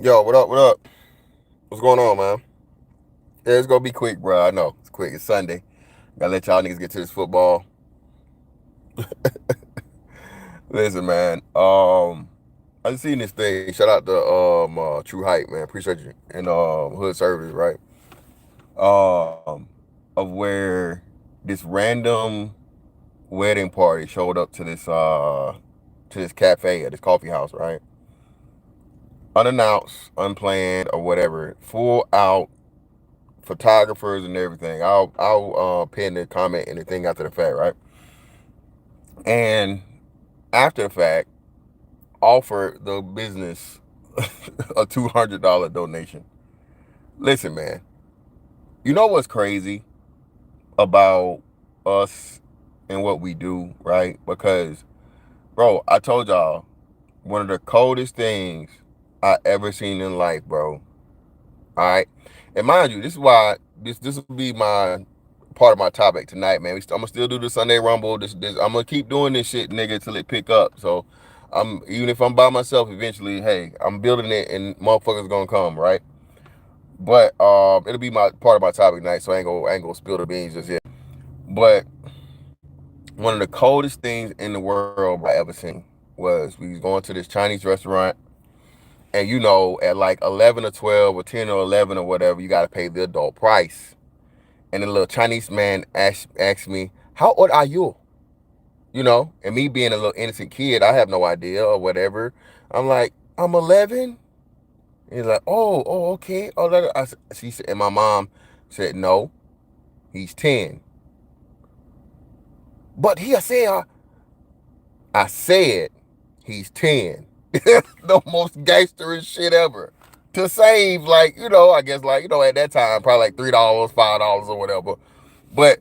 Yo, what up? What up? What's going on, man? Yeah, it's gonna be quick, bro. I know it's quick. It's Sunday. Gotta let y'all niggas get to this football. Listen, man. I just seen this thing. Shout out to True Hype, man. Appreciate you and Hood Service, right? Um, of where this random wedding party showed up to this cafe at this coffee house, right? Unannounced, unplanned, or whatever. Full out photographers and everything. I'll pin the comment and the thing after the fact, right? And after the fact, offer the business a $200 donation. Listen, man, you know what's crazy about us and what we do, right? Because, bro, I told y'all one of the coldest things I ever seen in life, bro. All right, and mind you, this is why this will be my part of my topic tonight, man. I'm gonna still do the Sunday Rumble. I'm gonna keep doing this shit, nigga, till it pick up. So I'm even if I'm by myself, eventually, hey, I'm building it, and motherfuckers gonna come, right? But it'll be my part of my topic tonight, so I ain't gonna spill the beans just yet. But one of the coldest things in the world I ever seen was we was going to this Chinese restaurant, and at like 11 or 12 or 10 or 11 or whatever, you gotta pay the adult price. And the little Chinese man asked me, "How old are you?" And me being a little innocent kid, I have no idea or whatever. I'm like, "I'm 11." He's like, "Oh, okay." She said, and my mom said, "No, he's 10." But he said, I said, he's 10. The most gangsterish shit ever. To save, like, I guess, like, at that time, probably like $3, $5 or whatever. But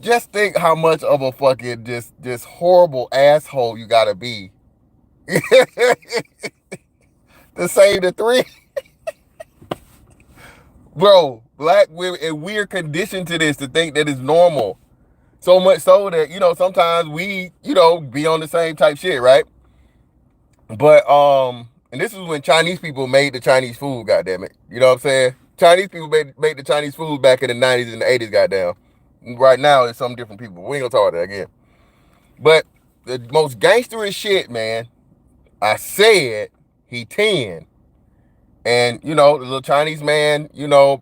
just think how much of a fucking just horrible asshole you gotta be to save the three. Bro, black women, and we're conditioned to this, to think that it's normal. So much so that, sometimes we, be on the same type shit, right? But and this is when Chinese people made the Chinese food, goddamn it. You know what I'm saying? Chinese people made the Chinese food back in the 90s and the 80s, goddamn. Right now it's some different people. We ain't gonna talk about that again. But the most gangsterish shit, man, I said he 10. And, the little Chinese man,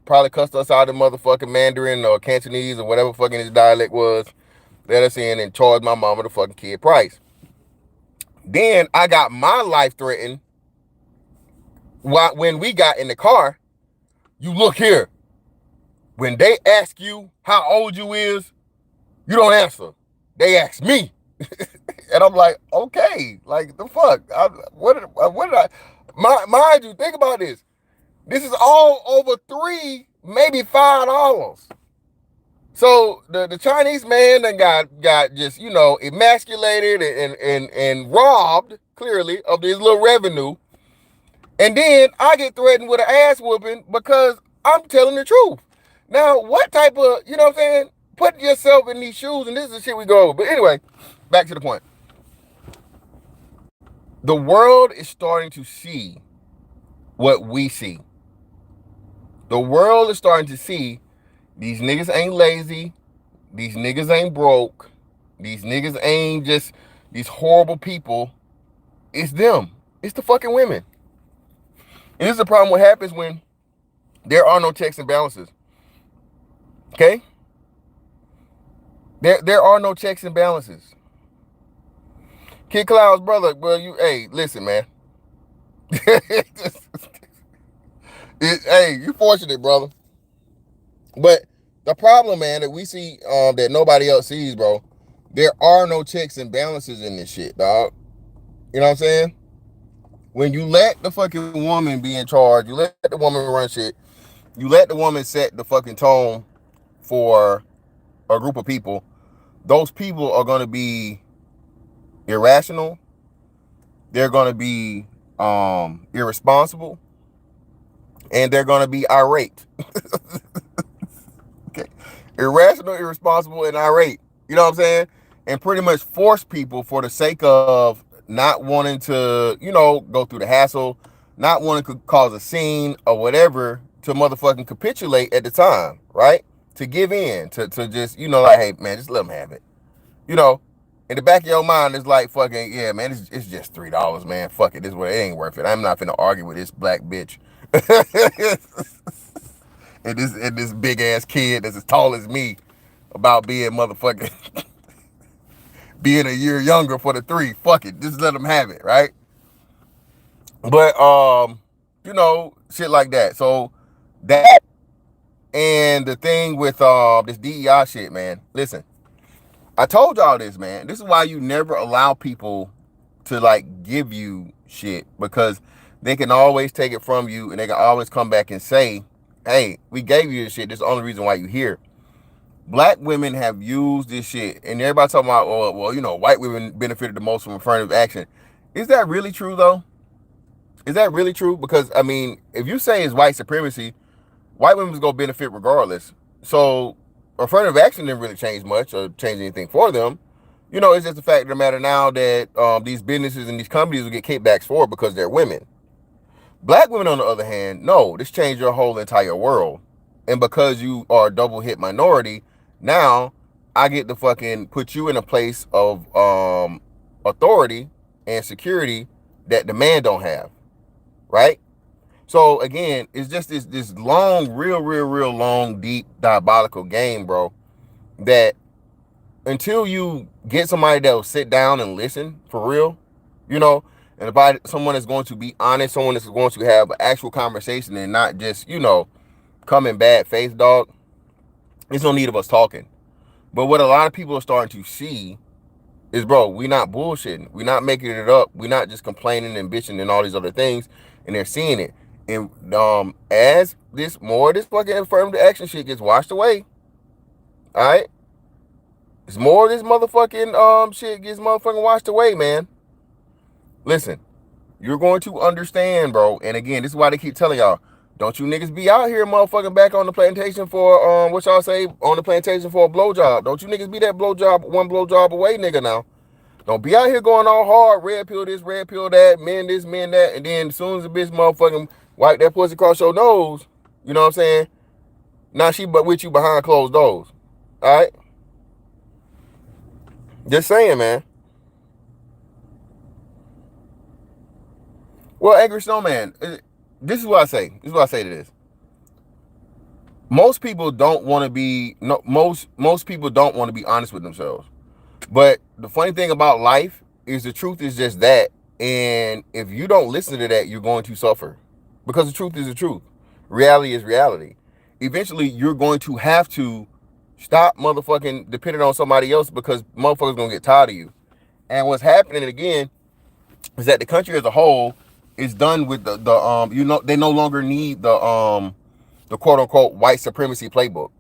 probably cussed us out in motherfucking Mandarin or Cantonese or whatever fucking his dialect was, let us in and charged my mama the fucking kid price. Then I got my life threatened when we got in the car. You look here. When they ask you how old you is, you don't answer. They ask me. And I'm like, okay, like the fuck? What did I? Mind you, think about this. This is all over maybe $5. So the Chinese man then got just emasculated and robbed clearly of his little revenue, and then I get threatened with an ass whooping because I'm telling the truth. Now, what type of what I'm saying? Put yourself in these shoes, and this is the shit we go over. But anyway, back to the point. The world is starting to see what we see. The world is starting to see these niggas ain't lazy. These niggas ain't broke. These niggas ain't just these horrible people. It's them. It's the fucking women. And this is the problem what happens when there are no checks and balances. Okay? There are no checks and balances. Kid Cloud's brother, well, hey, listen, man. Hey, you fortunate, brother. But the problem, man, that we see that nobody else sees, bro, there are no checks and balances in this shit, dog. You know what I'm saying? When you let the fucking woman be in charge, you let the woman run shit, you let the woman set the fucking tone for a group of people, those people are going to be irrational. They're going to be irresponsible. And they're going to be irate. Okay. Irrational, irresponsible, and irate. You know what I'm saying? And pretty much force people for the sake of not wanting to, go through the hassle, not wanting to cause a scene or whatever to motherfucking capitulate at the time, right? To give in, to just, like, hey, man, just let them have it. In the back of your mind, it's like, fucking, yeah, man, it's just $3, man. Fuck it, it ain't worth it. I'm not finna argue with this black bitch. and this big ass kid that's as tall as me about being motherfucking being a year younger for the 3. Fuck it, just let them have it, right? But shit like that. So that and the thing with this DEI shit, man. Listen, I told y'all this, man. This is why you never allow people to like give you shit, because they can always take it from you and they can always come back and say, hey, we gave you this shit. This is the only reason why you're here. Black women have used this shit, and everybody talking about, oh, well, white women benefited the most from affirmative action. Is that really true, though? Is that really true? Because, I mean, if you say it's white supremacy, white women's going to benefit regardless. So affirmative action didn't really change much or change anything for them. It's just the fact of the matter now that these businesses and these companies will get kickbacks for it because they're women. Black women, on the other hand, no, this changed your whole entire world. And because you are a double hit minority, now I get to fucking put you in a place of authority and security that the man don't have, right? So again, it's just this long, real long, deep, diabolical game, bro, that until you get somebody that'll sit down and listen for real, and about someone that's going to be honest, someone that's going to have an actual conversation and not just, come in bad faith, dog, there's no need of us talking. But what a lot of people are starting to see is, bro, we not bullshitting. We're not making it up. We're not just complaining and bitching and all these other things. And they're seeing it. And as more of this fucking affirmative action shit gets washed away, all right? As more of this motherfucking shit gets motherfucking washed away, man. Listen, you're going to understand, bro. And again, this is why they keep telling y'all, don't you niggas be out here motherfucking back on the plantation for, what y'all say, on the plantation for a blowjob. Don't you niggas be that one blowjob away, nigga, now. Don't be out here going all hard, red pill this, red pill that, men this, men that, and then as soon as the bitch motherfucking wipe that pussy across your nose, you know what I'm saying? Now she but with you behind closed doors. All right? Just saying, man. Well, Angry Snowman, this is what I say. This is what I say to this. Most people don't want to be most people don't want to be honest with themselves. But the funny thing about life is the truth is just that. And if you don't listen to that, you're going to suffer. Because the truth is the truth. Reality is reality. Eventually, you're going to have to stop motherfucking depending on somebody else, because motherfuckers going to get tired of you. And what's happening again is that the country as a whole is done with they no longer need the quote unquote white supremacy playbook.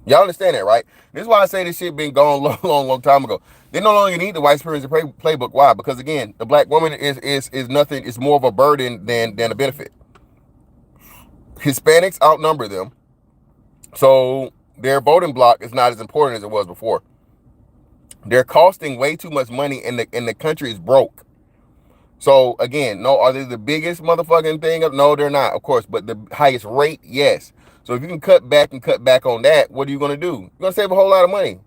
Y'all understand that, right? This is why I say this shit been gone long time ago. They no longer need the white supremacy playbook. Why? Because again, the black woman is nothing. It's more of a burden than a benefit. Hispanics outnumber them, so their voting block is not as important as it was before. They're costing way too much money, and the country is broke. So again, no, are they the biggest motherfucking thing? No, they're not, of course, but the highest rate, yes. So if you can cut back on that, what are you going to do? You're going to save a whole lot of money.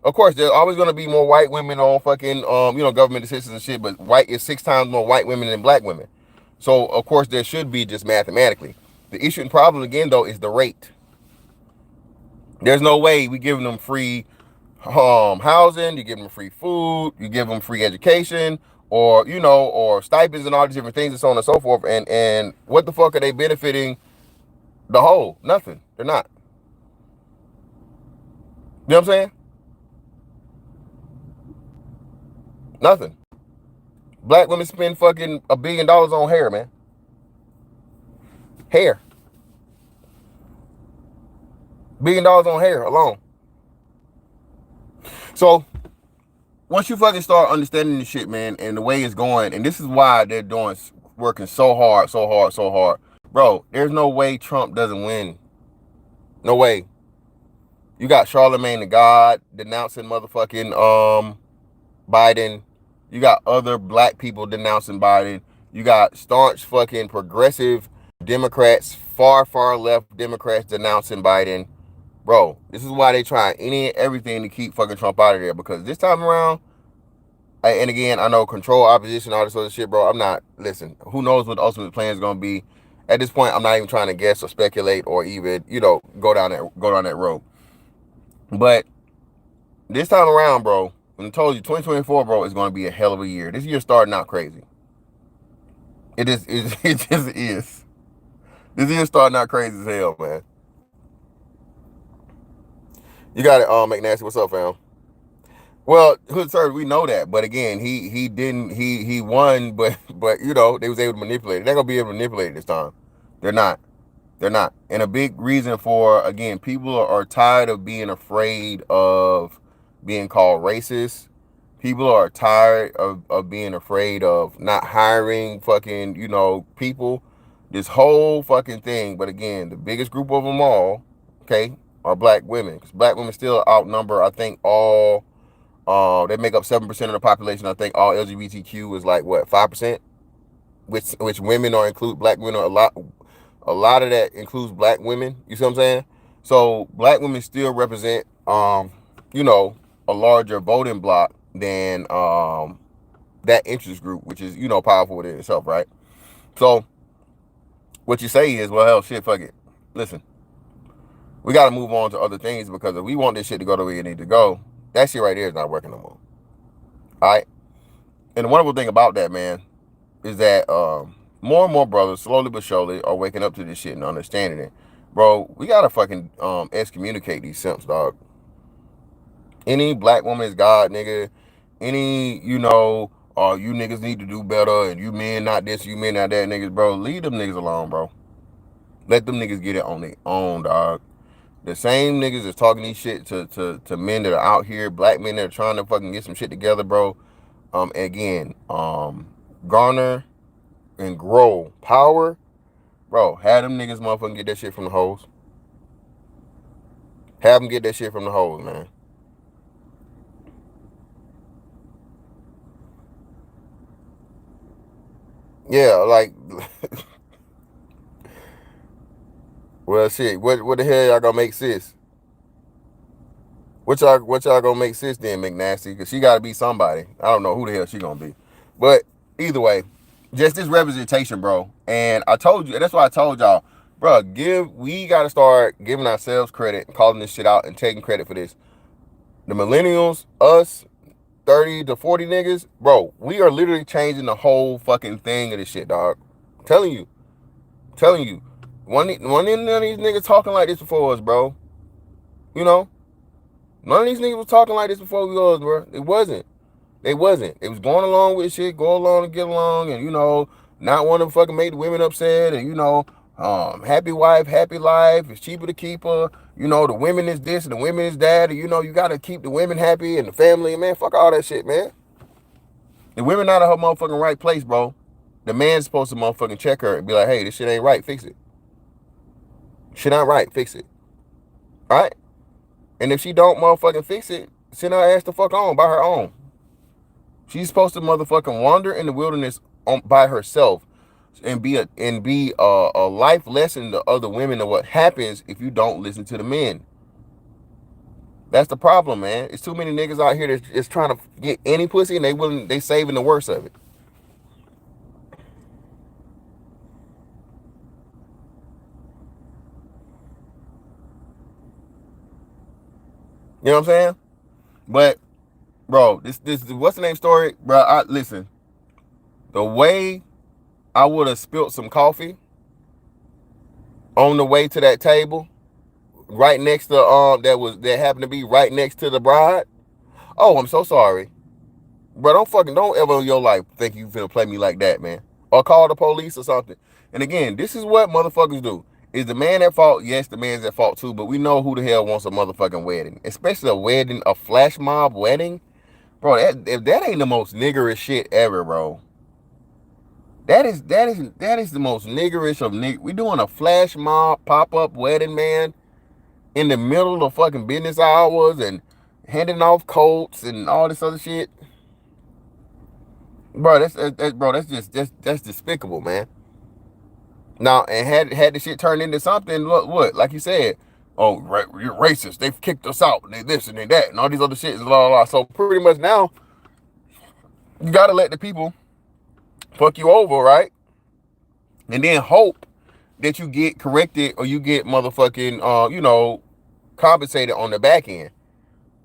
Of course, there's always going to be more white women on fucking, government assistance and shit, but white is 6 times more white women than black women. So, of course, there should be just mathematically. The issue and problem, again, though, is the rate. There's no way we giving them free housing, you give them free food, you give them free education, or stipends and all these different things and so on and so forth. And what the fuck are they benefiting the whole? Nothing. They're not. You know what I'm saying? Nothing. Black women spend fucking $1 billion on hair, man. Hair. $1 billion on hair alone. So once you fucking start understanding this shit, man, and the way it's going, and this is why they're working so hard. Bro, there's no way Trump doesn't win. No way. You got Charlemagne the God denouncing motherfucking Biden. You got other black people denouncing Biden. You got staunch fucking progressive Democrats, far left Democrats denouncing Biden. Bro, this is why they try any and everything to keep fucking Trump out of there. Because this time around, and again, I know control opposition, all this other shit, bro. I'm not, listen, who knows what the ultimate plan is going to be. At this point, I'm not even trying to guess or speculate or even, go down that road. But this time around, bro, I told you, 2024, bro, is going to be a hell of a year. This year starting out crazy. It just is. This year starting out crazy as hell, man. You got it, McNasty. What's up, fam? Well, Hood Sir, we know that, but again, he didn't he won, but they was able to manipulate it. They're gonna be able to manipulate it this time. They're not. They're not. And a big reason for, again, people are tired of being afraid of being called racist. People are tired of being afraid of not hiring fucking, people. This whole fucking thing. But again, the biggest group of them all, okay, are black women. Because black women still outnumber, I think, all, they make up 7% of the population. I think all LGBTQ is like, what, 5%? Which women are include, black women are a lot of that includes black women. You see what I'm saying? So black women still represent, a larger voting block than that interest group, which is, powerful within itself, right? So what you say is, well, hell, shit, fuck it. Listen, we got to move on to other things, because if we want this shit to go the way it needs to go, that shit right there is not working no more. All right? And the wonderful thing about that, man, is that more and more brothers, slowly but surely, are waking up to this shit and understanding it. Bro, we got to fucking excommunicate these simps, dog. Any black woman is God, nigga. Any, you niggas need to do better, and you men not this, you men not that, niggas, bro. Leave them niggas alone, bro. Let them niggas get it on their own, dog. The same niggas that's talking these shit to men that are out here, black men that are trying to fucking get some shit together, bro. Garner and grow power, bro. Have them niggas motherfucking get that shit from the hoes. Have them get that shit from the hoes, man. Yeah, like, well, shit. What the hell y'all gonna make sis? What y'all gonna make sis then, McNasty? Cause she gotta be somebody. I don't know who the hell she gonna be, but either way, just this representation, bro. And I told you, and that's why I told y'all, bro. We gotta start giving ourselves credit, and calling this shit out, and taking credit for this. The millennials, us, 30 to 40 niggas, bro. We are literally changing the whole fucking thing of this shit, dog. I'm telling you. None of these niggas talking like this before us, bro. None of these niggas was talking like this before we was, bro. It wasn't. They wasn't. They was going along with shit, go along and get along, and not want to fucking make the women upset, and happy wife, happy life. It's cheaper to keep her. The women is this and the women is that, and you gotta keep the women happy and the family, man. Fuck all that shit, man. The women not at her motherfucking right place, bro. The man's supposed to motherfucking check her and be like, hey, this shit ain't right, fix it. Shit ain't right, fix it. Alright? And if she don't motherfucking fix it, send her ass the fuck on by her own. She's supposed to motherfucking wander in the wilderness by herself and be a life lesson to other women of what happens if you don't listen to the men. That's the problem, man. It's too many niggas out here that's just trying to get any pussy, and they saving the worst of it. You know what I'm saying? But, bro, this what's the name story, bro? Listen, the way I would have spilled some coffee on the way to that table, right next to that happened to be right next to the bride. Oh, I'm so sorry, bro. Don't ever in your life think you finna play me like that, man, or call the police or something. And again, this is what motherfuckers do. Is the man at fault? Yes, the man's at fault too. But we know who the hell wants a motherfucking wedding, especially a flash mob wedding, bro. If that ain't the most niggerish shit ever, bro. That is the most niggerish of nigger. We doing a flash mob pop-up wedding, man, in the middle of fucking business hours and handing off coats and all this other shit. Bro, that's despicable, man. Now, and had the shit turned into something, look, what, like you said, oh, you're racist. They've kicked us out, and they this and they that, and all these other shit, blah, blah, blah. So pretty much now, you gotta let the people fuck you over, right? And then hope that you get corrected or you get motherfucking, compensated on the back end.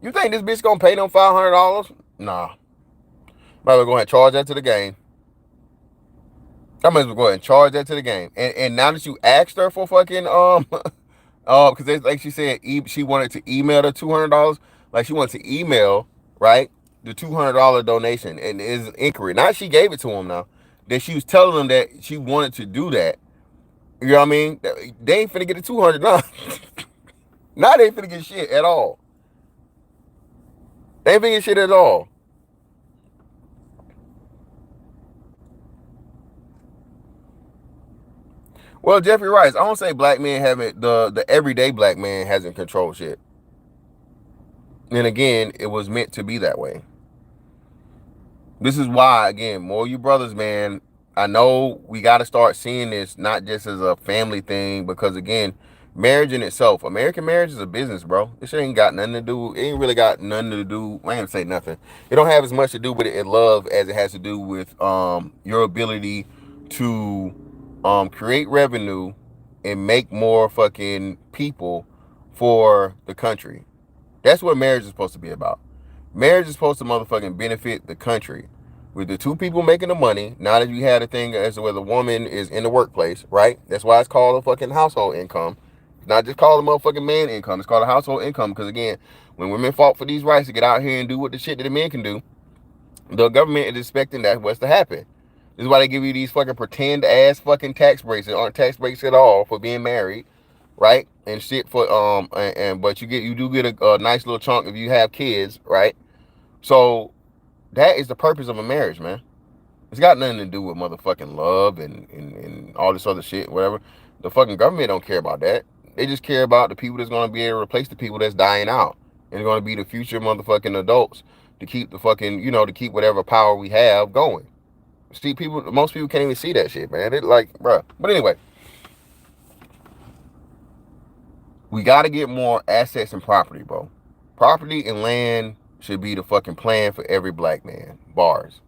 You think this bitch gonna pay them $500? Nah. Might as well go ahead and charge that to the game. I might as well go ahead and charge that to the game. And now that you asked her for fucking because like she said, she wanted to email the $200. Like she wanted to email, right, the $200 donation, and is an inquiry. Not she gave it to him now. That she was telling them that she wanted to do that. You know what I mean? They ain't finna get the 200 now. Now they ain't finna get shit at all. They ain't finna get shit at all. Well, Jeffrey Rice, I don't say black men haven't, the everyday black man hasn't controlled shit. And again, it was meant to be that way. This is why, again, more you brothers, man. I know we got to start seeing this not just as a family thing, because again, marriage in itself, American marriage is a business, bro. This shit ain't got nothing to do. It ain't really got nothing to do. I ain't gonna say nothing. It don't have as much to do with it in love as it has to do with your ability to create revenue and make more fucking people for the country. That's what marriage is supposed to be about. Marriage is supposed to motherfucking benefit the country. With the two people making the money, now that you had a thing as to where the woman is in the workplace, right? That's why it's called a fucking household income. It's not just called a motherfucking man income. It's called a household income because, again, when women fought for these rights to get out here and do what the shit that the men can do, the government is expecting that what's to happen. This is why they give you these fucking pretend ass fucking tax breaks that aren't tax breaks at all for being married, right? And shit for but you do get a nice little chunk if you have kids, right? So that is the purpose of a marriage, man. It's got nothing to do with motherfucking love and all this other shit, whatever. The fucking government don't care about that. They just care about the people that's gonna be able to replace the people that's dying out. And they're gonna be the future motherfucking adults to keep the fucking, to keep whatever power we have going. See, most people can't even see that shit, man. It like, bruh. But anyway, we gotta get more assets and property, bro. Property and land should be the fucking plan for every black man. Bars.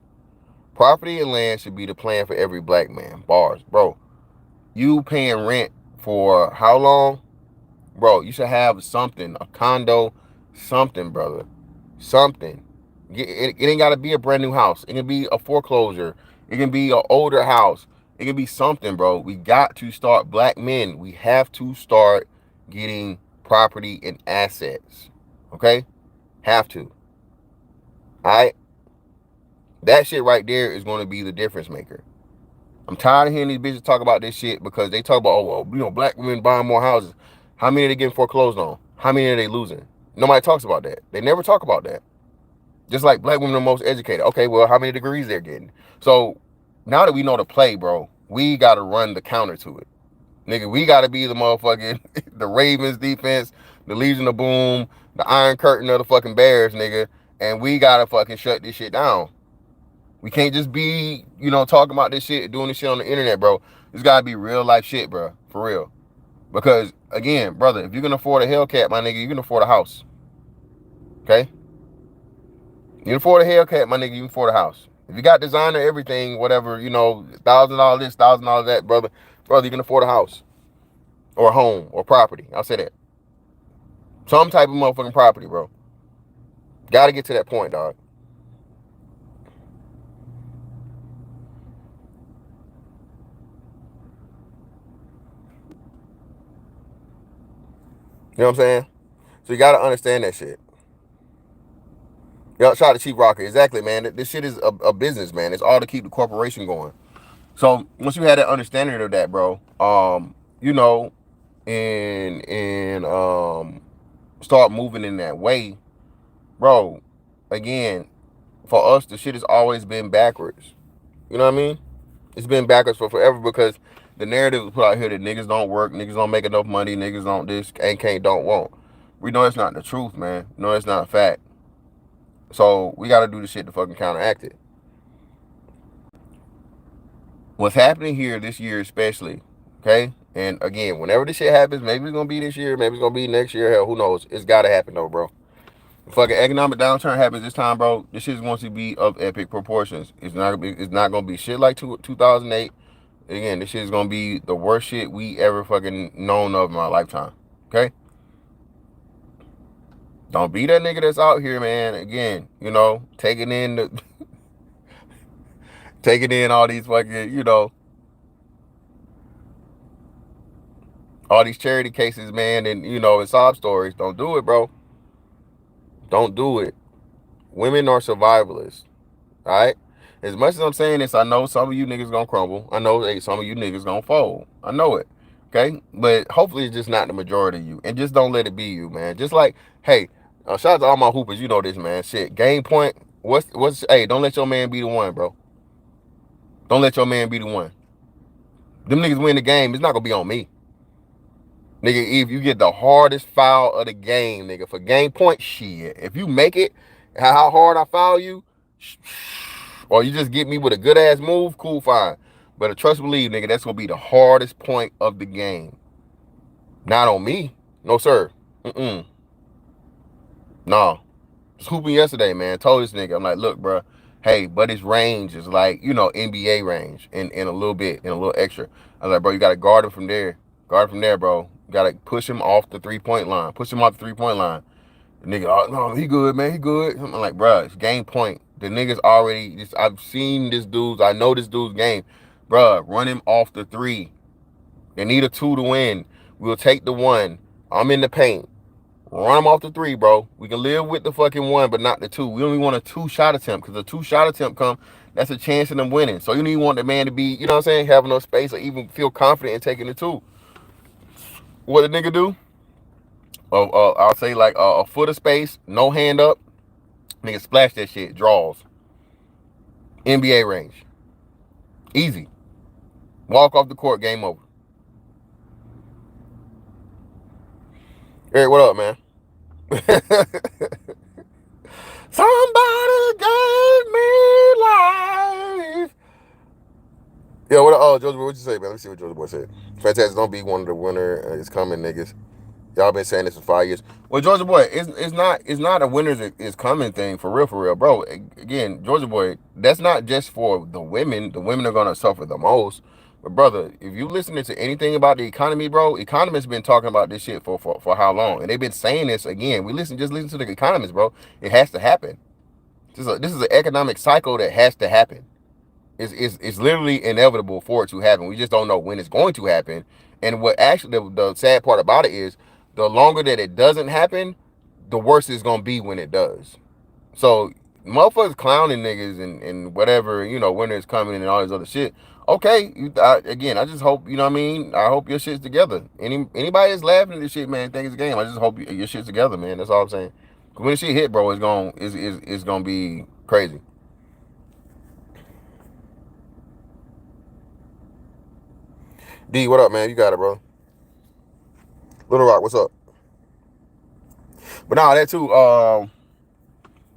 Property and land should be the plan for every black man. Bars. Bro, you paying rent for how long? Bro, you should have something. A condo, something, brother. Something. It ain't got to be a brand new house. It can be a foreclosure. It can be an older house. It can be something, bro. We got to start, black men. We have to start getting property and assets. Okay? Have to. All right? That shit right there is going to be the difference maker. I'm tired of hearing these bitches talk about this shit because they talk about, oh, well, black women buying more houses. How many are they getting foreclosed on? How many are they losing? Nobody talks about that. They never talk about that. Just like black women are most educated. Okay, well, how many degrees they're getting? So now that we know the play, bro, we got to run the counter to it. Nigga, we got to be the motherfucking, the Ravens defense, the Legion of Boom, the Iron Curtain of the fucking Bears, nigga. And we got to fucking shut this shit down. We can't just be, talking about this shit, doing this shit on the internet, bro. This gotta be real life shit, bro. For real. Because, again, brother, if you can afford a Hellcat, my nigga, you can afford a house. Okay? You can afford a Hellcat, my nigga, you can afford a house. If you got designer, everything, whatever, $1,000 this, $1,000 that, brother, you can afford a house. Or a home, or property. I'll say that. Some type of motherfucking property, bro. Gotta get to that point, dog. You know what I'm saying? So you gotta understand that shit. Y'all try to cheap rocker. Exactly, man. This shit is a business, man. It's all to keep the corporation going. So once you had that understanding of that, bro, and start moving in that way, bro. Again, for us, the shit has always been backwards. You know what I mean? It's been backwards for forever because the narrative is put out here that niggas don't work, niggas don't make enough money, niggas don't this, can't, don't, won't. We know it's not the truth, man. No, it's not a fact. So we got to do the shit to fucking counteract it. What's happening here this year especially, okay? And again, whenever this shit happens, maybe it's gonna be this year, maybe it's gonna be next year, hell, who knows? It's gotta happen though, bro. The fucking economic downturn happens this time, bro. This shit is going to be of epic proportions. It's not gonna be shit like 2008. Again, this shit is gonna be the worst shit we ever fucking known of in my lifetime. Okay? Don't be that nigga that's out here, man. Again, taking in taking in all these fucking, all these charity cases, man, and and sob stories. Don't do it, bro. Don't do it. Women are survivalists. All right? As much as I'm saying this, I know some of you niggas gonna crumble. I know some of you niggas gonna fold. I know it. Okay? But hopefully it's just not the majority of you. And just don't let it be you, man. Just like, hey, shout out to all my hoopers. You know this, man. Shit. Game point. Hey, don't let your man be the one, bro. Don't let your man be the one. Them niggas win the game. It's not gonna be on me. Nigga, if you get the hardest foul of the game, nigga, for game point, shit. If you make it, how hard I foul you, or you just get me with a good ass move, cool, fine. But trust and believe, nigga, that's gonna be the hardest point of the game. Not on me. No, sir. No. Just hooping yesterday, man. Told this nigga, I'm like, look, bro, hey, but his range is like, NBA range and a little bit, and a little extra. I was like, bro, you gotta guard him from there. Guard from there, bro. You gotta push him off the 3-point line. Push him off the 3-point line. The nigga, oh, no, he good, man. He good. I'm like, bro, it's game point. The nigga's already, I've seen I know this dude's game. Bro, run him off the 3. They need a 2 to win. We'll take the 1. I'm in the paint. Run him off the 3, bro. We can live with the fucking 1, but not the 2. We only want a 2-shot attempt, because a 2-shot attempt that's a chance of them winning. So you don't even want the man to be, you know what I'm saying, have enough space or even feel confident in taking the 2. What the nigga do? I'll say like a foot of space, no hand up. Nigga splash that shit, draws. NBA range. Easy. Walk off the court, game over. Eric, what up, man? Somebody gave me life. Yo, what up? Oh, Joseph, what you say, man? Let me see what Joseph Boy said. Fantastic, don't be one of the winner. It's coming, niggas. Y'all been saying this for 5 years. Well, Georgia Boy, it's not a winners is coming thing for real, bro. Again, Georgia Boy, that's not just for the women. The women are gonna suffer the most. But brother, if you listening to anything about the economy, bro, economists been talking about this shit for how long? And they've been saying this again. Just listen to the economists, bro. It has to happen. This is an economic cycle that has to happen. It's literally inevitable for it to happen. We just don't know when it's going to happen. And what actually the sad part about it is, the longer that it doesn't happen, the worse it's gonna be when it does. So motherfuckers clowning niggas and whatever, winter is coming and all this other shit. Okay, again, I just hope, what I mean? I hope your shit's together. Anybody that's laughing at this shit, man, think it's a game. I just hope your shit's together, man. That's all I'm saying. Cause when the shit hit, bro, it's gonna be crazy. D, what up, man? You got it, bro. Little Rock, what's up? But nah, that too.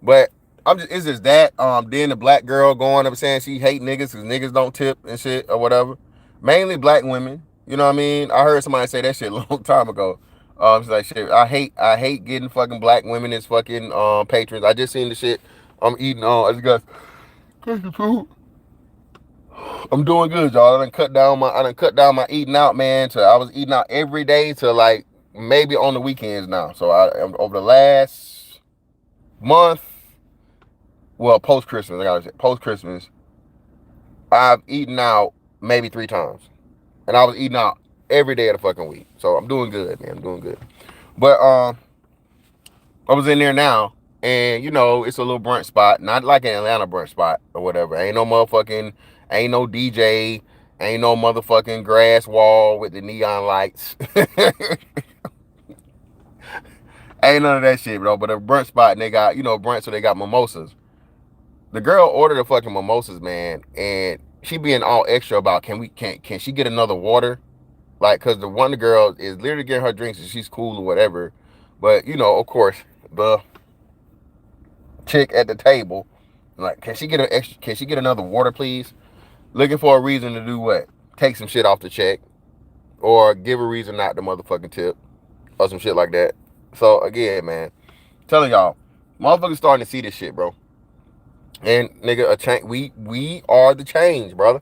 But it's just that. Then the black girl going up saying she hate niggas because niggas don't tip and shit or whatever. Mainly black women. You know what I mean? I heard somebody say that shit a long time ago. She's like, shit, I hate getting fucking black women as fucking patrons. I just seen the shit. I'm eating as you guys. I'm doing good, y'all. I done cut down my eating out, man. I was eating out every day to like maybe on the weekends now. So over the last month, well, post Christmas, I've eaten out maybe 3 times, and I was eating out every day of the fucking week. So I'm doing good, man. I'm doing good. But I was in there now. And, it's a little brunch spot. Not like an Atlanta brunch spot or whatever. Ain't no DJ. Ain't no motherfucking grass wall with the neon lights. Ain't none of that shit, bro. But a brunch spot, and they got, brunch, so they got mimosas. The girl ordered the fucking mimosas, man. And she being all extra about, can she get another water? Like, because the one girl is literally getting her drinks and she's cool or whatever. But, of course, the chick at the table, like, can she get another water, please? Looking for a reason to do what? Take some shit off the check, or give a reason not to motherfucking tip, or some shit like that. So again, man, telling y'all, motherfuckers starting to see this shit, bro. And nigga, a change. We are the change, brother.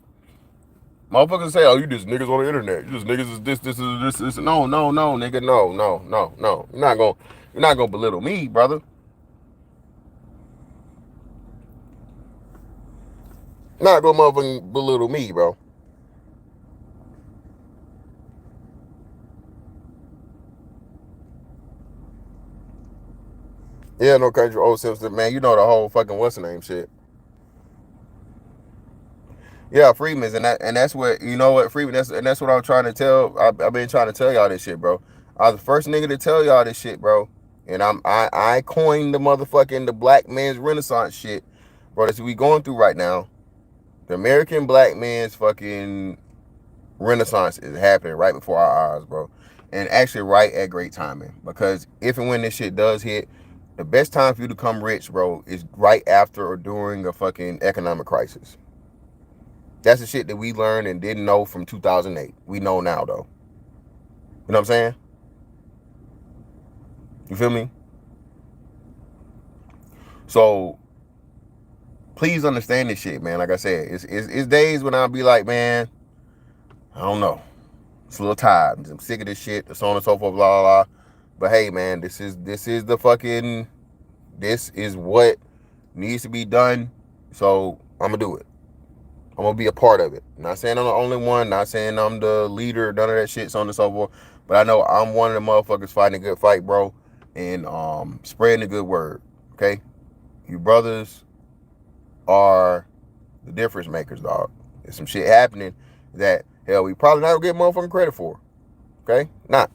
Motherfuckers say, "Oh, you just niggas on the internet. You just niggas is this." No, nigga, no. You're not gonna belittle me, brother. Not gonna motherfucking belittle me, bro. Yeah, no country old Simpson, man. You know the whole fucking what's the name shit. Yeah, Freeman's, and that's what you know what Freeman. That's what I'm trying to tell. I've been trying to tell y'all this shit, bro. I was the first nigga to tell y'all this shit, bro. And I coined the motherfucking the black man's renaissance shit, bro. That's what we going through right now. The American black man's fucking renaissance is happening right before our eyes, bro. And actually right at great timing. Because if and when this shit does hit, the best time for you to come rich, bro, is right after or during a fucking economic crisis. That's the shit that we learned and didn't know from 2008. We know now, though. You know what I'm saying? You feel me? So, please understand this shit, man. Like I said, it's days when I'll be like, man, I don't know. It's a little tired. I'm sick of this shit, so on and so forth, blah, blah, blah. But hey, man, this is the fucking, this is what needs to be done. So, I'm going to do it. I'm gonna be a part of it. Not saying I'm the only one, not saying I'm the leader, none of that shit, so on and so forth. But I know I'm one of the motherfuckers fighting a good fight, bro, and spreading the good word. Okay? You brothers are the difference makers, dog. There's some shit happening that hell we probably not gonna get motherfucking credit for. Okay? Not.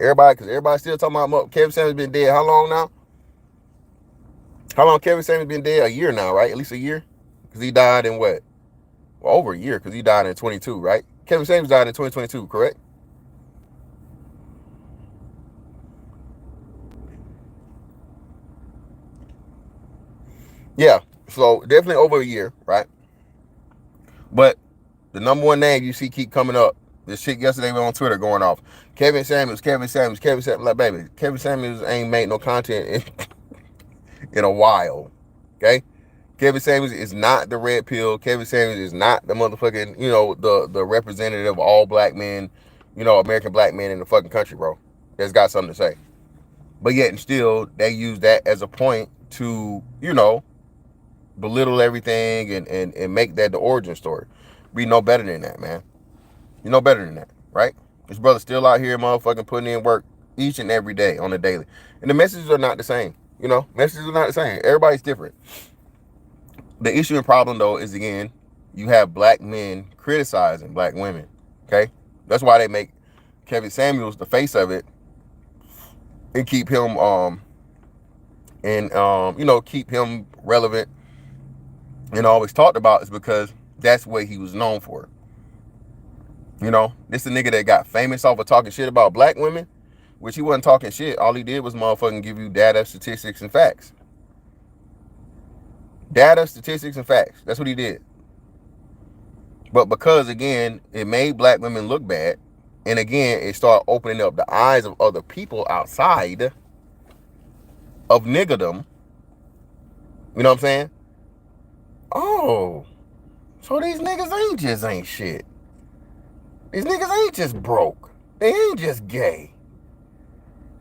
Everybody, because everybody's still talking about Kevin Samuels been dead. How long now? How long Kevin Samuels been dead? A year now, right? At least a year? Because he died in what? Well, over a year, because he died in 22, right? Kevin Samuels died in 2022, correct? Yeah, so definitely over a year, right? But the number one name you see keep coming up. This shit yesterday was on Twitter going off. Kevin Samuels. Like, baby, Kevin Samuels ain't made no content in a while, okay? Kevin Samuels is not the red pill. Kevin Samuels is not the motherfucking, the representative of all black men, American black men in the fucking country, bro. That's got something to say. But yet and still, they use that as a point to, belittle everything and make that the origin story. We know better than that, man. You know better than that, right? This brother's still out here motherfucking putting in work each and every day on the daily. And the messages are not the same. Messages are not the same. Everybody's different. The issue and problem, though, is, again, you have black men criticizing black women, okay? That's why they make Kevin Samuels the face of it and keep him, keep him relevant and always talked about, is because that's what he was known for. This a nigga that got famous off of talking shit about black women, which he wasn't talking shit. All he did was motherfucking give you data, statistics, and facts. Data, statistics, and facts. That's what he did. But because, again, it made black women look bad, and again, it started opening up the eyes of other people outside of niggerdom. You know what I'm saying? Oh, so these niggas ain't shit. These niggas ain't just broke. They ain't just gay.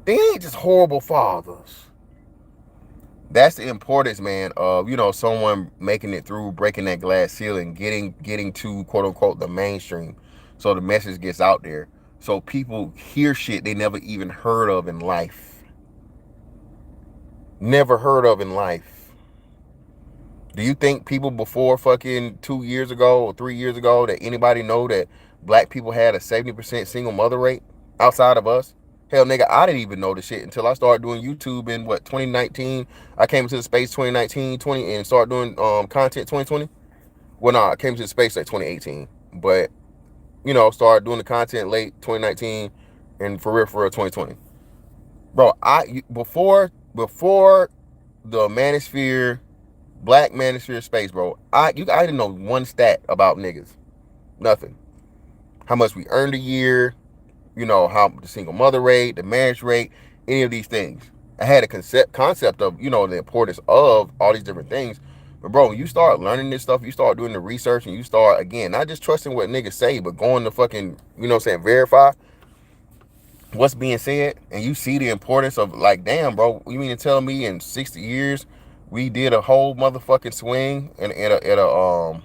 They ain't just horrible fathers. That's the importance, man, of, someone making it through, breaking that glass ceiling, getting to, quote unquote, the mainstream. So the message gets out there. So people hear shit they never even heard of in life. Never heard of in life. Do you think people before fucking 2 years ago or 3 years ago that anybody know that black people had a 70% single mother rate outside of us? Hell, nigga, I didn't even know the shit until I started doing YouTube in, 2019. I came into the space 2019, 20, and started doing content 2020. Well, no, I came to the space like 2018. But, started doing the content late 2019 and for real 2020. Bro, before the manosphere black manosphere space, bro. I didn't know one stat about niggas. Nothing. How much we earned a year, how the single mother rate, the marriage rate, any of these things. I had a concept of, the importance of all these different things. But bro, when you start learning this stuff, you start doing the research, and you start, again, not just trusting what niggas say, but going to fucking, verify what's being said, and you see the importance of, like, damn, bro, you mean to tell me in 60 years we did a whole motherfucking swing and a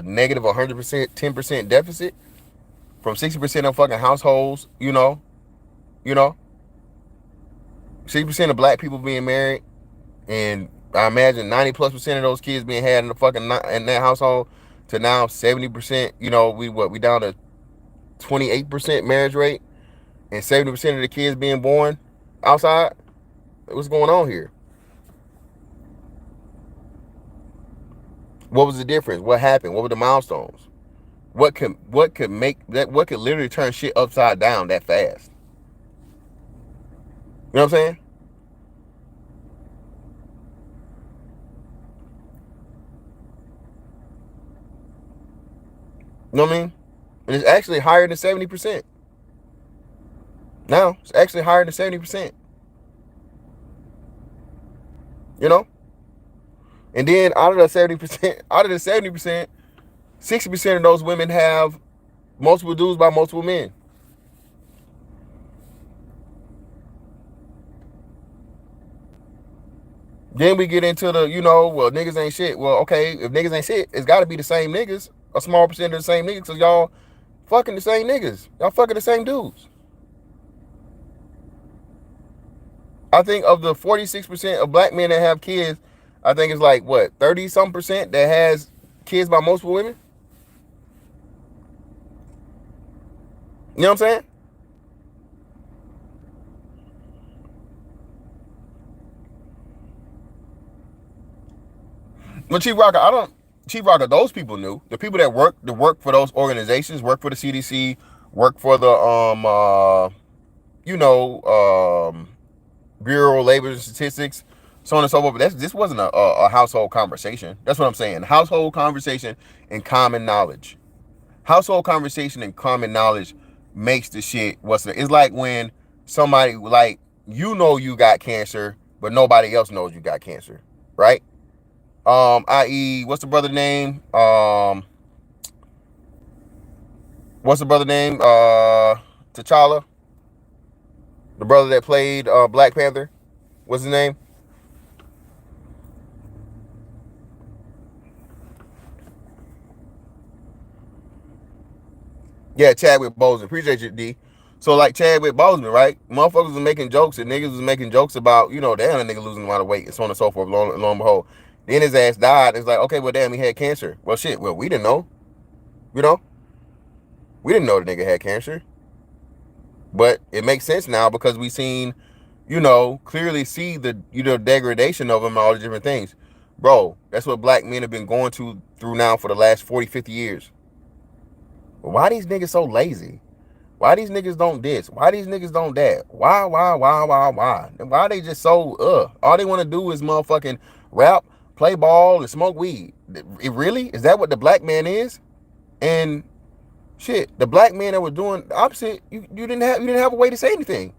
negative 100%, 10% deficit from 60% of fucking households, 60% of black people being married, and I imagine 90+% of those kids being had in that household, to now 70%, we down to 28% marriage rate, and 70% of the kids being born outside. What's going on here? What was the difference? What happened? What were the milestones? What could literally turn shit upside down that fast? You know what I'm saying? You know what I mean? And it's actually higher than 70%. Now, it's actually higher than 70%. And then out of the 70%, 60% of those women have multiple dudes by multiple men. Then we get into the, well, niggas ain't shit. Well, okay, if niggas ain't shit, it's got to be the same niggas. A small percentage of the same niggas, because y'all fucking the same niggas. Y'all fucking the same dudes. I think of the 46% of black men that have kids, I think it's like, what, 30-some% that has kids by multiple women? You know what I'm saying? But Chief Rocker, those people knew. The people that work for those organizations, work for the CDC, work for the Bureau of Labor and Statistics, so on and so forth. This wasn't a household conversation. That's what I'm saying. Household conversation and common knowledge. Household conversation and common knowledge makes the shit it's like when somebody, like, you got cancer, but nobody else knows you got cancer, right? I.e., what's the brother name? T'Challa, the brother that played Black Panther. What's his name? Yeah, Chadwick Boseman. Appreciate you, D. So, like, Chadwick Boseman, right? Motherfuckers was making jokes, and niggas was making jokes about, damn, that nigga losing a lot of weight, and so on and so forth, lo and behold. Then his ass died. It's like, okay, well, damn, he had cancer. Well, shit, well, we didn't know. We didn't know the nigga had cancer. But it makes sense now because we seen, clearly see the, degradation of him and all the different things. Bro, that's what black men have been going through now for the last 40, 50 years. Why these niggas so lazy? Why these niggas don't this? Why these niggas don't that? Why? Why they just so, all they want to do is motherfucking rap, play ball, and smoke weed. It really? Is that what the black man is? And shit, the black man that was doing the opposite, you didn't have a way to say anything.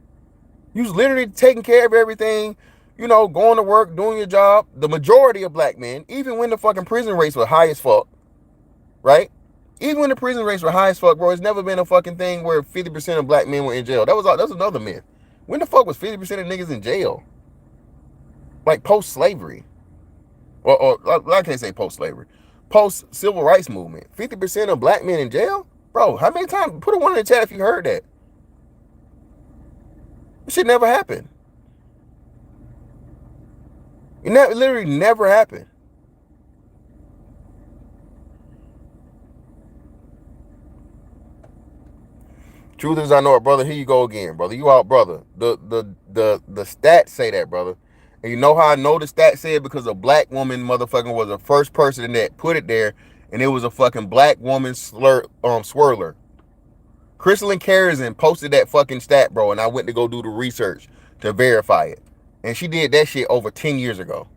You was literally taking care of everything, going to work, doing your job. The majority of black men, even when the fucking prison rates were high as fuck, right? Even when the prison rates were high as fuck, bro, it's never been a fucking thing where 50% of black men were in jail. That's another myth. When the fuck was 50% of niggas in jail? Like post-slavery. Or I can't say post-slavery. Post-civil rights movement. 50% of black men in jail? Bro, how many times? Put a one in the chat if you heard that. This shit never happened. It literally never happened. Truth is, I know it, brother. Here you go again, brother. You out, brother. The stats say that, brother. And you know how I know the stats say it? Because a black woman motherfucking was the first person that put it there, and it was a fucking black woman swirler. Crystalline Carrison posted that fucking stat, bro, and I went to go do the research to verify it. And she did that shit over 10 years ago.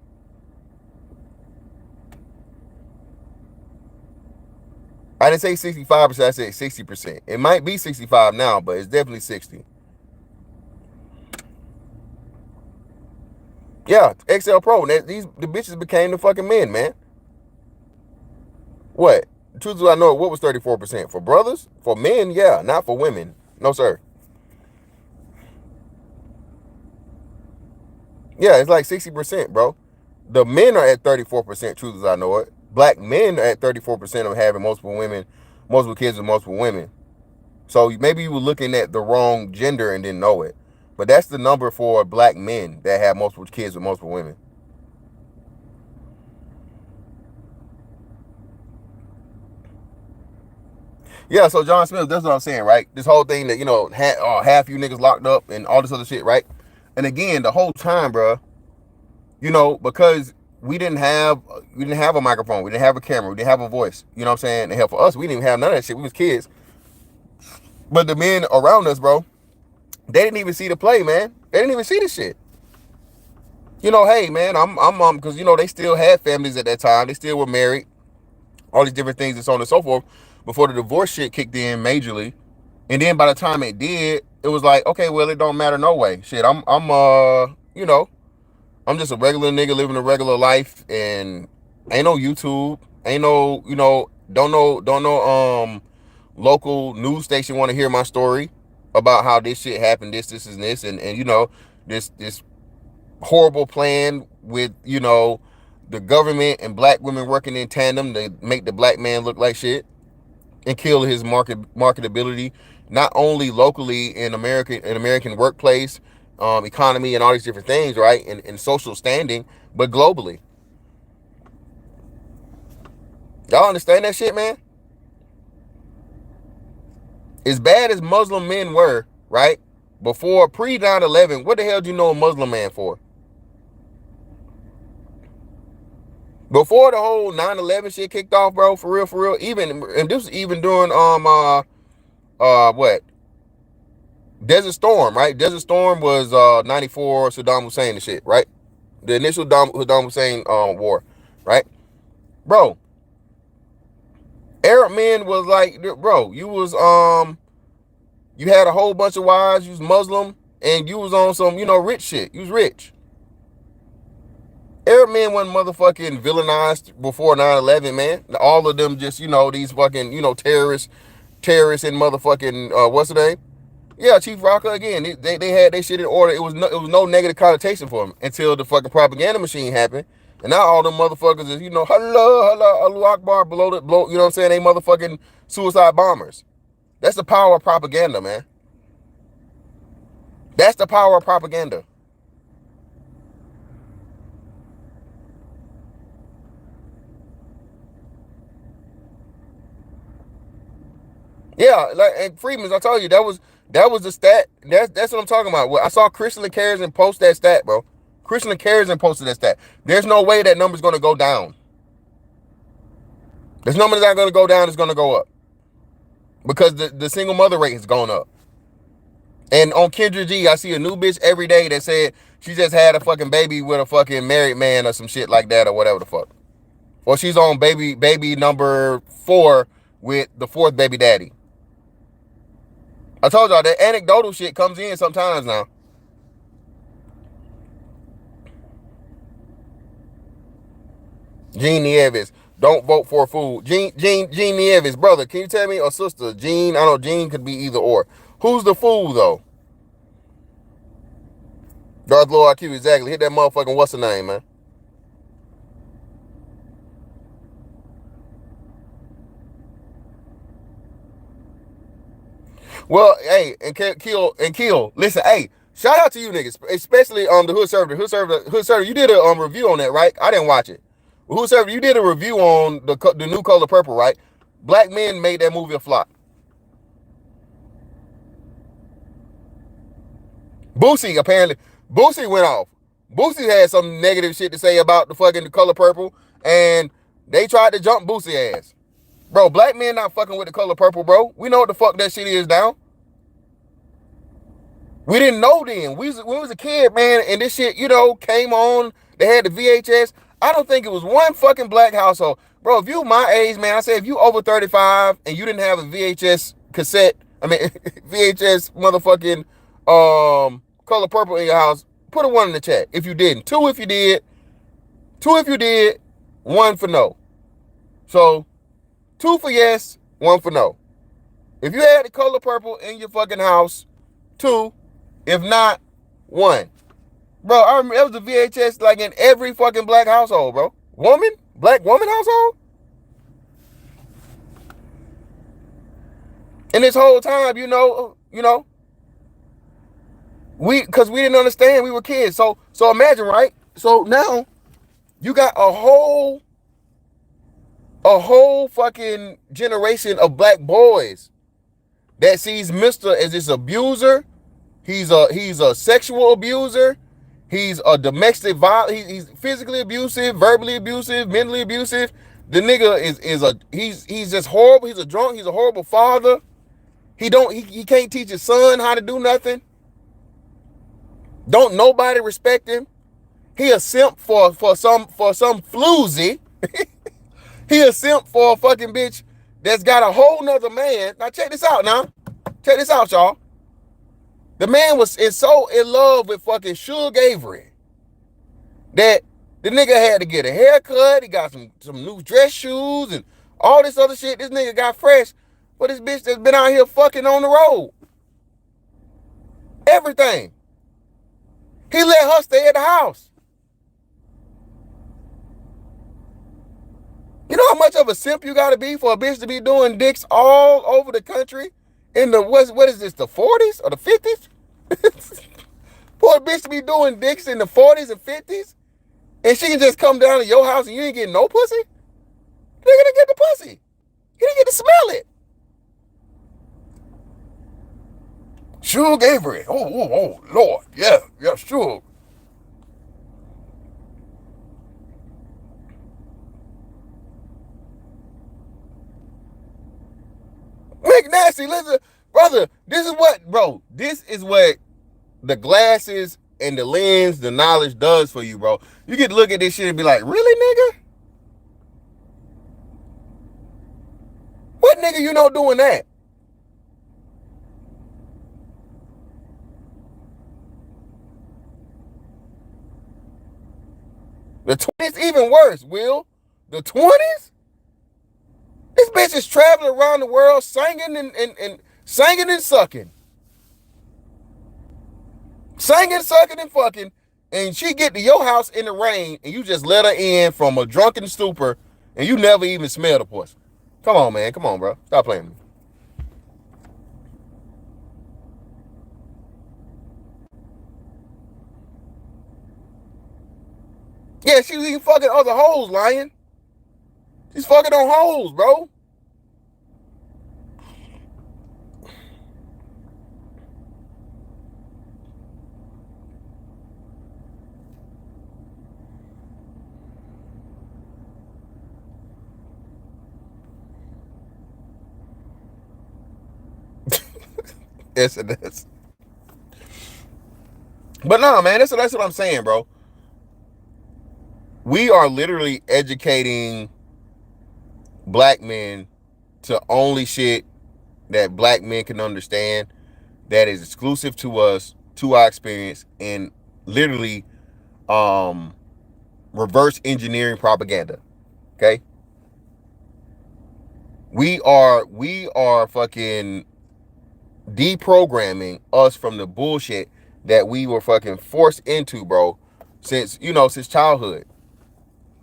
I didn't say 65%, I said 60%. It might be 65 now, but it's definitely 60. Yeah, XL Pro. The bitches became the fucking men, man. What? Truthfully, I know what was 34%. For brothers? For men, yeah. Not for women. No, sir. Yeah, it's like 60%, bro. The men are at 34%, truth as I know it. Black men are at 34% of having multiple women, multiple kids with multiple women. So maybe you were looking at the wrong gender and didn't know it. But that's the number for black men that have multiple kids with multiple women. Yeah, so John Smith, that's what I'm saying, right? This whole thing that, half you niggas locked up and all this other shit, right? And again, the whole time, bro, because we didn't have a microphone, we didn't have a camera, we didn't have a voice. You know what I'm saying? And hell, for us, we didn't even have none of that shit. We was kids. But the men around us, bro, they didn't even see the play, man. They didn't even see the shit. Hey, man, I'm because they still had families at that time. They still were married, all these different things and so on and so forth. Before the divorce shit kicked in majorly, and then by the time it did, it was like, okay, well, it don't matter no way. Shit, I'm just a regular nigga living a regular life, and ain't no YouTube, ain't no, don't know local news station want to hear my story about how this shit happened, this, and this, and this horrible plan with, the government and black women working in tandem to make the black man look like shit and kill his marketability, not only locally in American workplace, economy, and all these different things, right, and social standing, but globally. Y'all understand that shit, man? As bad as Muslim men were, right, before pre 9/11, what the hell do you know a Muslim man for? Before the whole 9/11 shit kicked off, bro, for real, and this was even during what? Desert Storm, right? Desert Storm was 94 Saddam Hussein and shit, right? The initial Saddam Hussein war, right? Bro, Arab men was like, bro, you had a whole bunch of wives, you was Muslim, and you was on some, rich shit. You was rich. Arab men wasn't motherfucking villainized before 9/11, man. All of them just, these fucking, terrorists in motherfucking, what's the name? Yeah, Chief Rocker, again, they had their shit in order. It was no negative connotation for them until the fucking propaganda machine happened. And now all them motherfuckers is, hello, Akbar, blow, you know what I'm saying? They motherfucking suicide bombers. That's the power of propaganda, man. That's the power of propaganda. Yeah, like, and Freedman's, I told you, that was the stat. That's what I'm talking about. I saw Christian Carrison post that stat, bro. Christian Carrison posted that stat. There's no way that number's going to go down. This number's not going to go down. It's going to go up. Because the single mother rate has gone up. And on Kendra G, I see a new bitch every day that said she just had a fucking baby with a fucking married man or some shit like that or whatever the fuck. Or she's on baby number 4 with the 4th baby daddy. I told y'all that anecdotal shit comes in sometimes now. Gene Nieves, don't vote for a fool. Gene Nieves, brother, can you tell me, or sister, Gene, I don't know, Gene could be either or. Who's the fool, though? Darth Lord IQ, exactly. Hit that motherfucking, what's the name, man? Well, hey, and kill. Listen, hey, shout out to you niggas, especially the Hood Server. You did a review on that, right? I didn't watch it. Hood Server, you did a review on the new Color Purple, right? Black men made that movie a flop. Boosie went off. Boosie had some negative shit to say about the fucking Color Purple, and they tried to jump Boosie ass. Bro, black men not fucking with the Color Purple, bro. We know what the fuck that shit is now. We didn't know then. We was a kid, man, and this shit, came on. They had the VHS. I don't think it was one fucking black household. bro, if you my age, man, I say if you over 35 and you didn't have a VHS cassette, I mean VHS motherfucking Color Purple in your house, put a 1 in the chat if you didn't. 2 if you did. 2 if you did. 1 for no. So 2 for yes, 1 for no. If you had the Color Purple in your fucking house, 2. If not, 1. Bro, I remember it was a VHS like in every fucking black household, bro. Black woman household. And this whole time, because we didn't understand, we were kids. So imagine, right? So now you got a whole fucking generation of black boys that sees Mr. as this abuser. He's a sexual abuser. He's a domestic violence. He's physically abusive, verbally abusive, mentally abusive. The nigga he's just horrible. He's a drunk. He's a horrible father. He can't teach his son how to do nothing. Don't nobody respect him. He a simp for some floozy. He a simp for a fucking bitch that's got a whole nother man. Now check this out now. Check this out, y'all. The man is so in love with fucking Suge Avery that the nigga had to get a haircut. He got some new dress shoes and all this other shit. This nigga got fresh for this bitch that's been out here fucking on the road. Everything. He let her stay at the house. You know how much of a simp you gotta be for a bitch to be doing dicks all over the country in the what is this, the 40s or the 50s? For a bitch to be doing dicks in the 40s and 50s, and she can just come down to your house and you ain't getting no pussy? Nigga didn't get the pussy. You didn't get to smell it. Suge Avery. Oh, Lord. Yeah, Suge. McNasty, listen, brother, this is what the glasses and the lens, the knowledge does for you, bro. You get to look at this shit and be like, really, nigga? What nigga you know doing that? The 20s even worse, Will. The 20s? This bitch is traveling around the world singing and singing and sucking. Singing, sucking, and fucking. And she get to your house in the rain and you just let her in from a drunken stupor and you never even smell the pussy. Come on, man. Come on, bro. Stop playing with me. Yeah, she's fucking other hoes, lying. She's fucking on hoes, bro. Yes, it is. But no, man, that's what I'm saying, bro. We are literally educating black men to only shit that black men can understand, that is exclusive to us, to our experience, and literally reverse engineering propaganda. Okay? We are fucking deprogramming us from the bullshit that we were fucking forced into, bro, since childhood.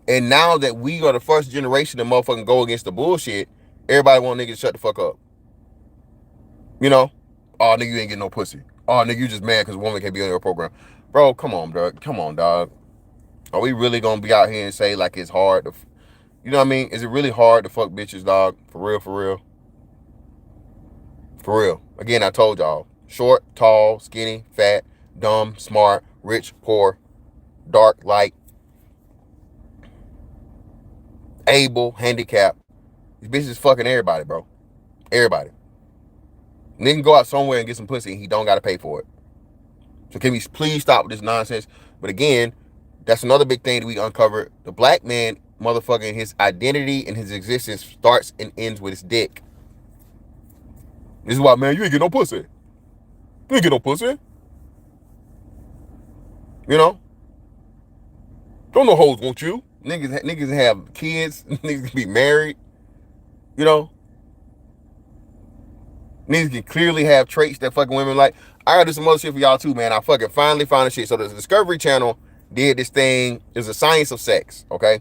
And now that we are the first generation to motherfucking go against the bullshit, everybody want niggas to shut the fuck up. You know? Oh, nigga, you ain't getting no pussy. Oh, nigga, you just mad because a woman can't be on your program. Bro, come on, dog. Come on, dog. Are we really gonna be out here and say like it's hard to, you know what I mean? Is it really hard to fuck bitches, dog? For real, for real? For real. Again, I told y'all. Short, tall, skinny, fat, dumb, smart, rich, poor, dark, light, able, handicapped. These bitches fucking everybody, bro. Everybody. Nigga can go out somewhere and get some pussy and he don't gotta pay for it. So can we please stop with this nonsense? But again, that's another big thing that we uncovered. The black man motherfucking his identity and his existence starts and ends with his dick. This is why, man, you ain't get no pussy. You ain't get no pussy. You know? Don't no hoes want you. Niggas have kids. Niggas can be married. You know? Niggas can clearly have traits that fucking women like. I gotta do some other shit for y'all too, man. I fucking finally found the shit. So the Discovery Channel did this thing. It's the science of sex, okay?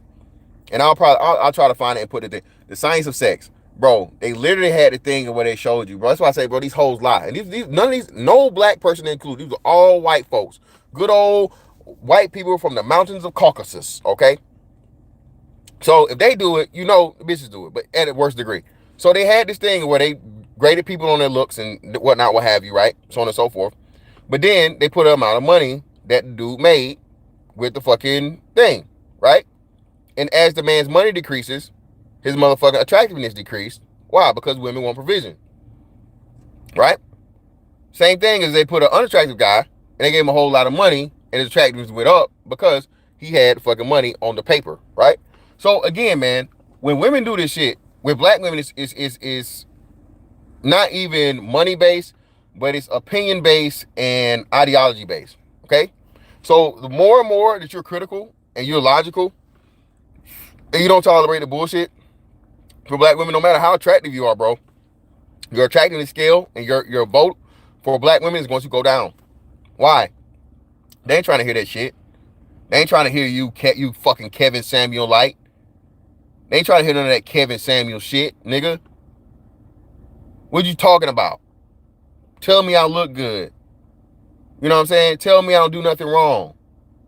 And I'll try to find it and put it there. The science of sex. Bro, they literally had the thing where they showed you, bro. That's why I say, bro, these hoes lie. And these none of these, no black person included. These are all white folks. Good old white people from the mountains of Caucasus, okay? So if they do it, you know the bitches do it, but at a worse degree. So they had this thing where they graded people on their looks and whatnot, what have you, right? So on and so forth. But then they put an amount of money that the dude made with the fucking thing, right? And as the man's money decreases, his motherfucking attractiveness decreased. Why? Because women want provision, right? Same thing as they put an unattractive guy and they gave him a whole lot of money and his attractiveness went up because he had fucking money on the paper, right? So again, man, when women do this shit, with black women, is not even money based, but it's opinion based and ideology based. Okay, so the more and more that you're critical and you're logical and you don't tolerate the bullshit for black women, no matter how attractive you are, bro, your attractiveness scale and your vote for black women is going to go down. Why? They ain't trying to hear that shit. They ain't trying to hear you fucking Kevin Samuel light. They ain't trying to hear none of that Kevin Samuel shit, nigga. What you talking about? Tell me I look good. You know what I'm saying? Tell me I don't do nothing wrong.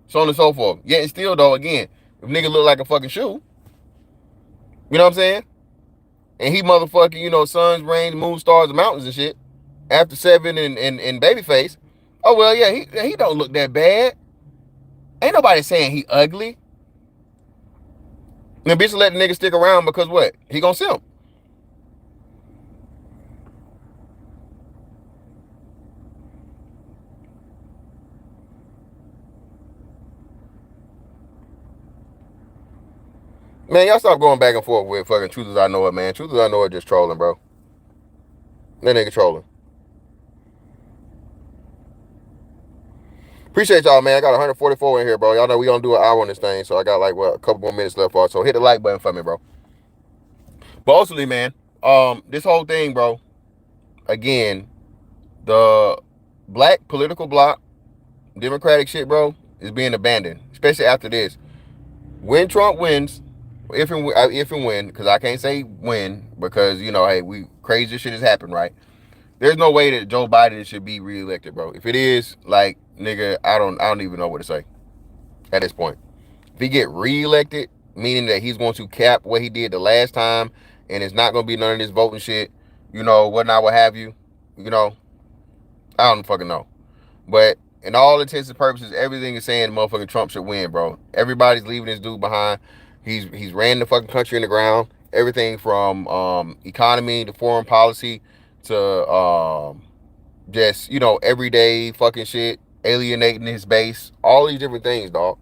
So on and so forth. Yet and still, though, again, if nigga look like a fucking shoe, you know what I'm saying? And he motherfucking, you know, suns, rains, moon, stars, and mountains and shit. After 7 and Babyface. Oh, well, yeah, he don't look that bad. Ain't nobody saying he ugly. And the bitch let the nigga stick around because what? He gonna simp. Man, y'all stop going back and forth with fucking Truth As I Know It, man. Truth As I Know It just trolling, bro. That nigga trolling. Appreciate y'all, man. I got 144 in here, bro. Y'all know we gonna do an hour on this thing, so I got like a couple more minutes left for it. So hit the like button for me, bro. But ultimately, man, this whole thing, bro, again, the black political bloc, Democratic shit, bro, is being abandoned, especially after this. When Trump wins, if and when, because I can't say when, because, you know, hey, crazy shit has happened, right? There's no way that Joe Biden should be reelected, bro. If it is, like, nigga, I don't even know what to say at this point. If he get reelected, meaning that he's going to cap what he did the last time, and it's not going to be none of this voting shit, you know, whatnot, what have you, you know, I don't fucking know. But in all intents and purposes, everything is saying motherfucking Trump should win, bro. Everybody's leaving this dude behind. He's ran the fucking country in the ground. Everything from economy to foreign policy to just, you know, everyday fucking shit, alienating his base, all these different things, dog.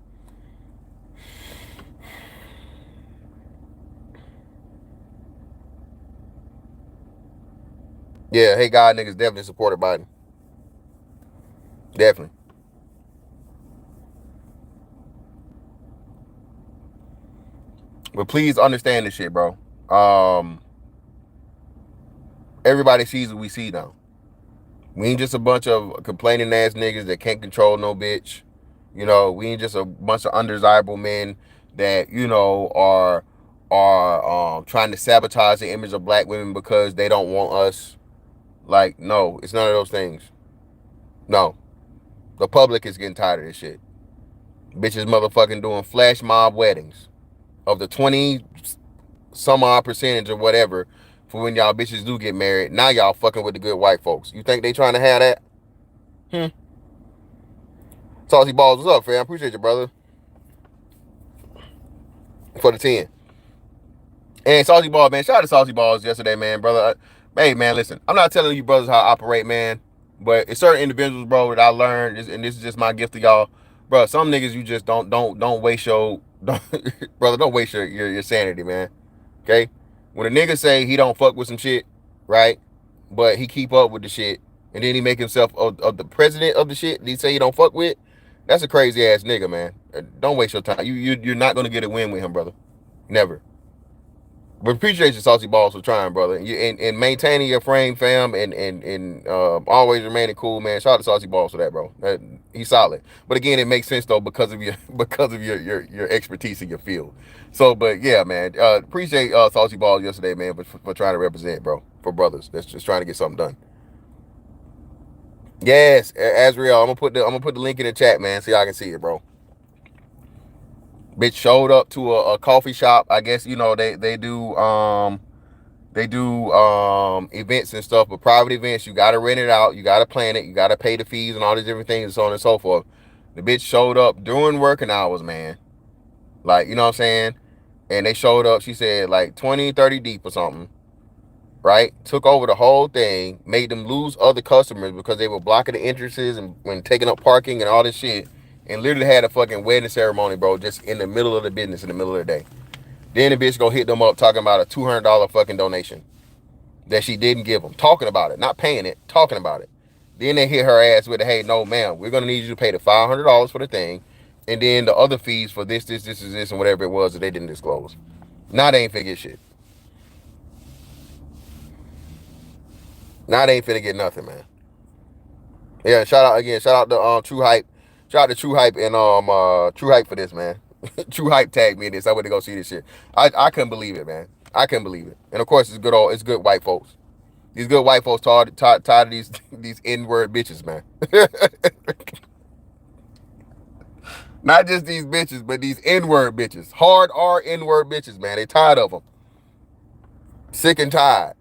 Yeah, hey, God, niggas definitely supported Biden. Definitely. But please understand this shit, bro. Everybody sees what we see now. We ain't just a bunch of complaining ass niggas that can't control no bitch. You know, we ain't just a bunch of undesirable men that, you know, are trying to sabotage the image of black women because they don't want us. Like, no, it's none of those things. No. The public is getting tired of this shit. Bitches motherfucking doing flash mob weddings of the 20 some odd percentage or whatever for when y'all bitches do get married. Now y'all fucking with the good white folks. You think they trying to have that? Saucy Balls, what's up, fam? Appreciate you, brother. For the 10. And Saucy Balls, man. Shout out to Saucy Balls yesterday, man, brother. Hey, man, listen. I'm not telling you brothers how I operate, man. But it's certain individuals, bro, that I learned, and this is just my gift to y'all. Bro, some niggas you just don't waste your Don't, brother, don't waste your sanity, man. Okay? When a nigga say he don't fuck with some shit, right? But he keep up with the shit, and then he make himself of the president of the shit that he say he don't fuck with, that's a crazy ass nigga, man. Don't waste your time. You're not gonna get a win with him, brother. Never. But appreciate your saucy balls for trying, brother. And maintaining your frame, fam, and always remaining cool, man. Shout out to saucy balls for that, bro. He's solid. But again, it makes sense though because of your your expertise in your field. So, but yeah, man. Appreciate saucy balls yesterday, man, for trying to represent, bro, for brothers that's just trying to get something done. Yes, Azriel. I'm gonna put the link in the chat, man, so y'all can see it, bro. Bitch showed up to a coffee shop. I guess they do events and stuff, but private events, you gotta rent it out, you gotta plan it, you gotta pay the fees and all these different things and so on and so forth. The bitch showed up during working hours, man. Like, you know what I'm saying? And they showed up, she said like 20, 30 deep or something, right? Took over the whole thing, made them lose other customers because they were blocking the entrances and when taking up parking and all this shit, and literally had a fucking wedding ceremony, bro, just in the middle of the business, in the middle of the day. Then the bitch go hit them up talking about a $200 fucking donation that she didn't give them. Talking about it, not paying it, talking about it. Then they hit her ass with, hey, no, ma'am, we're going to need you to pay the $500 for the thing, and then the other fees for this, and whatever it was that they didn't disclose. Now they ain't finna get shit. Now they ain't finna get nothing, man. Yeah, shout out to True Hype. Shout out to True Hype and True Hype for this, man. True Hype tagged me in this. I went to go see this shit. I couldn't believe it, man. I couldn't believe it. And of course it's good white folks. These good white folks tired of these N-word bitches, man. Not just these bitches, but these N-word bitches. Hard R N-word bitches, man. They tired of them. Sick and tired.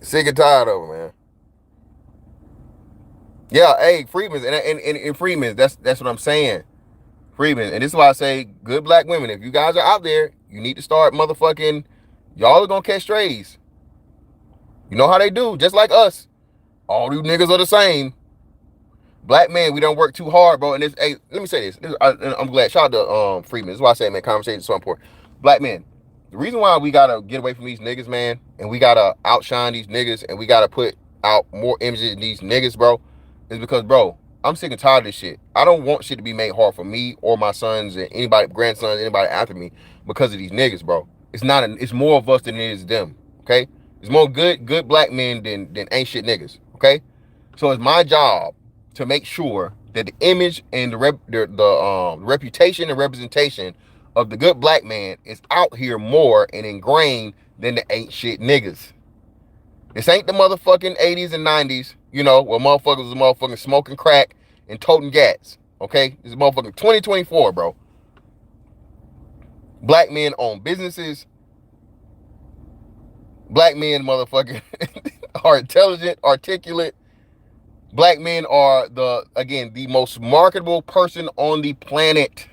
Sick and tired of them, man. Yeah, hey, Freedmen's and Freedmen's. That's what I'm saying. Freedmen, and this is why I say, good black women, if you guys are out there, you need to start motherfucking. Y'all are gonna catch strays. You know how they do, just like us. All you niggas are the same. Black men, we don't work too hard, bro. And this, hey, let me say this. I'm glad. Shout out to Freeman. This is why I say, man, conversation is so important. Black men, the reason why we gotta get away from these niggas, man, and we gotta outshine these niggas, and we gotta put out more images of these niggas, bro, is because, bro, I'm sick and tired of this shit. I don't want shit to be made hard for me or my sons and anybody, grandsons, anybody after me because of these niggas, bro. It's more of us than it is them. Okay, it's more good black men than ain't shit niggas. Okay, so it's my job to make sure that the image and the reputation and representation of the good black man is out here more and ingrained than the ain't shit niggas. This ain't the motherfucking 80s and 90s, you know, where motherfuckers was motherfucking smoking crack and toting gats. Okay? This is motherfucking 2024, bro. Black men own businesses. Black men motherfucking are intelligent, articulate. Black men are the most marketable person on the planet.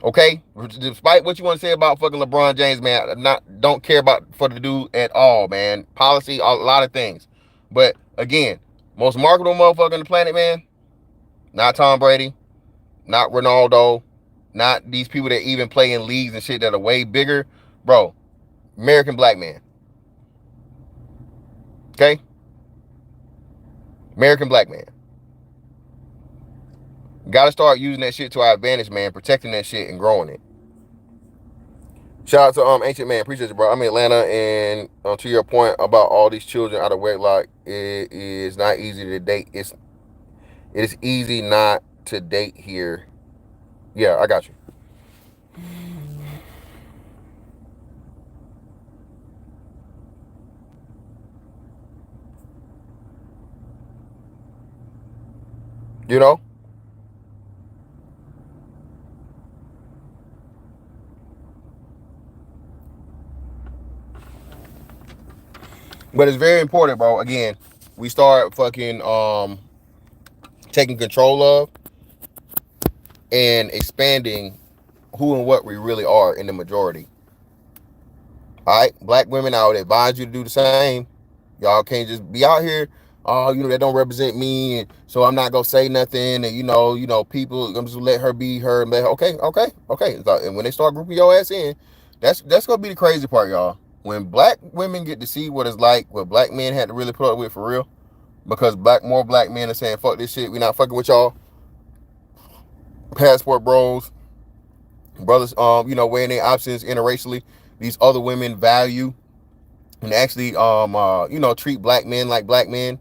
Okay? Despite what you want to say about fucking LeBron James, man, don't care about for the dude at all, man. Policy, a lot of things. But again, most marketable motherfucker on the planet, man. Not Tom Brady, not Ronaldo, not these people that even play in leagues and shit that are way bigger. Bro, American black man. Okay? American black man. Gotta start using that shit to our advantage, man. Protecting that shit and growing it. Shout out to Ancient Man. Appreciate you, bro. I'm in Atlanta, and to your point about all these children out of wedlock, it is not easy to date. It is easy not to date here. Yeah, I got you. You know? But it's very important, bro. Again, we start fucking taking control of and expanding who and what we really are in the majority. All right, black women, I would advise you to do the same. Y'all can't just be out here, oh, that don't represent me, and so I'm not gonna say nothing. And people, I'm just let her be her. And okay. And when they start grouping your ass in, that's gonna be the crazy part, y'all. When black women get to see what it's like, what black men had to really put up with for real, because more black men are saying, fuck this shit, we not fucking with y'all. Passport bros, brothers, weighing their options interracially. These other women value and actually, treat black men like black men,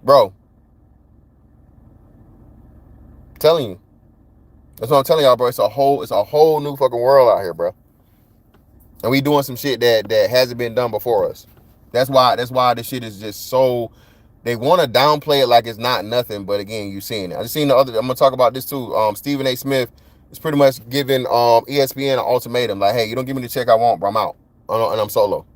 bro. I'm telling you, that's what I'm telling y'all, bro. It's a whole new fucking world out here, bro. And we doing some shit that hasn't been done before us. That's why this shit is just so. They want to downplay it like it's not nothing, but again, you seeing it. I just seen the other. I'm gonna talk about this too. Stephen A. Smith is pretty much giving ESPN an ultimatum, like, hey, you don't give me the check I want, bro, I'm out, and I'm solo.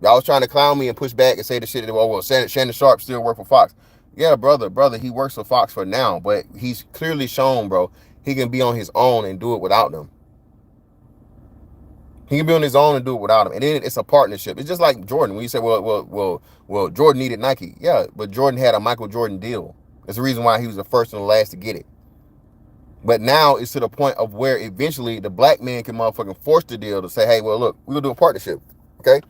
Y'all was trying to clown me and push back and say the shit that, well, Shannon Sharp still work for Fox. Yeah, brother, he works for Fox for now, but he's clearly shown, bro, he can be on his own and do it without them. He can be on his own and do it without them. And then it's a partnership. It's just like Jordan. When you say, well, Jordan needed Nike. Yeah, but Jordan had a Michael Jordan deal. That's the reason why he was the first and the last to get it. But now it's to the point of where eventually the black man can motherfucking force the deal to say, hey, well, look, we're going to do a partnership. Okay?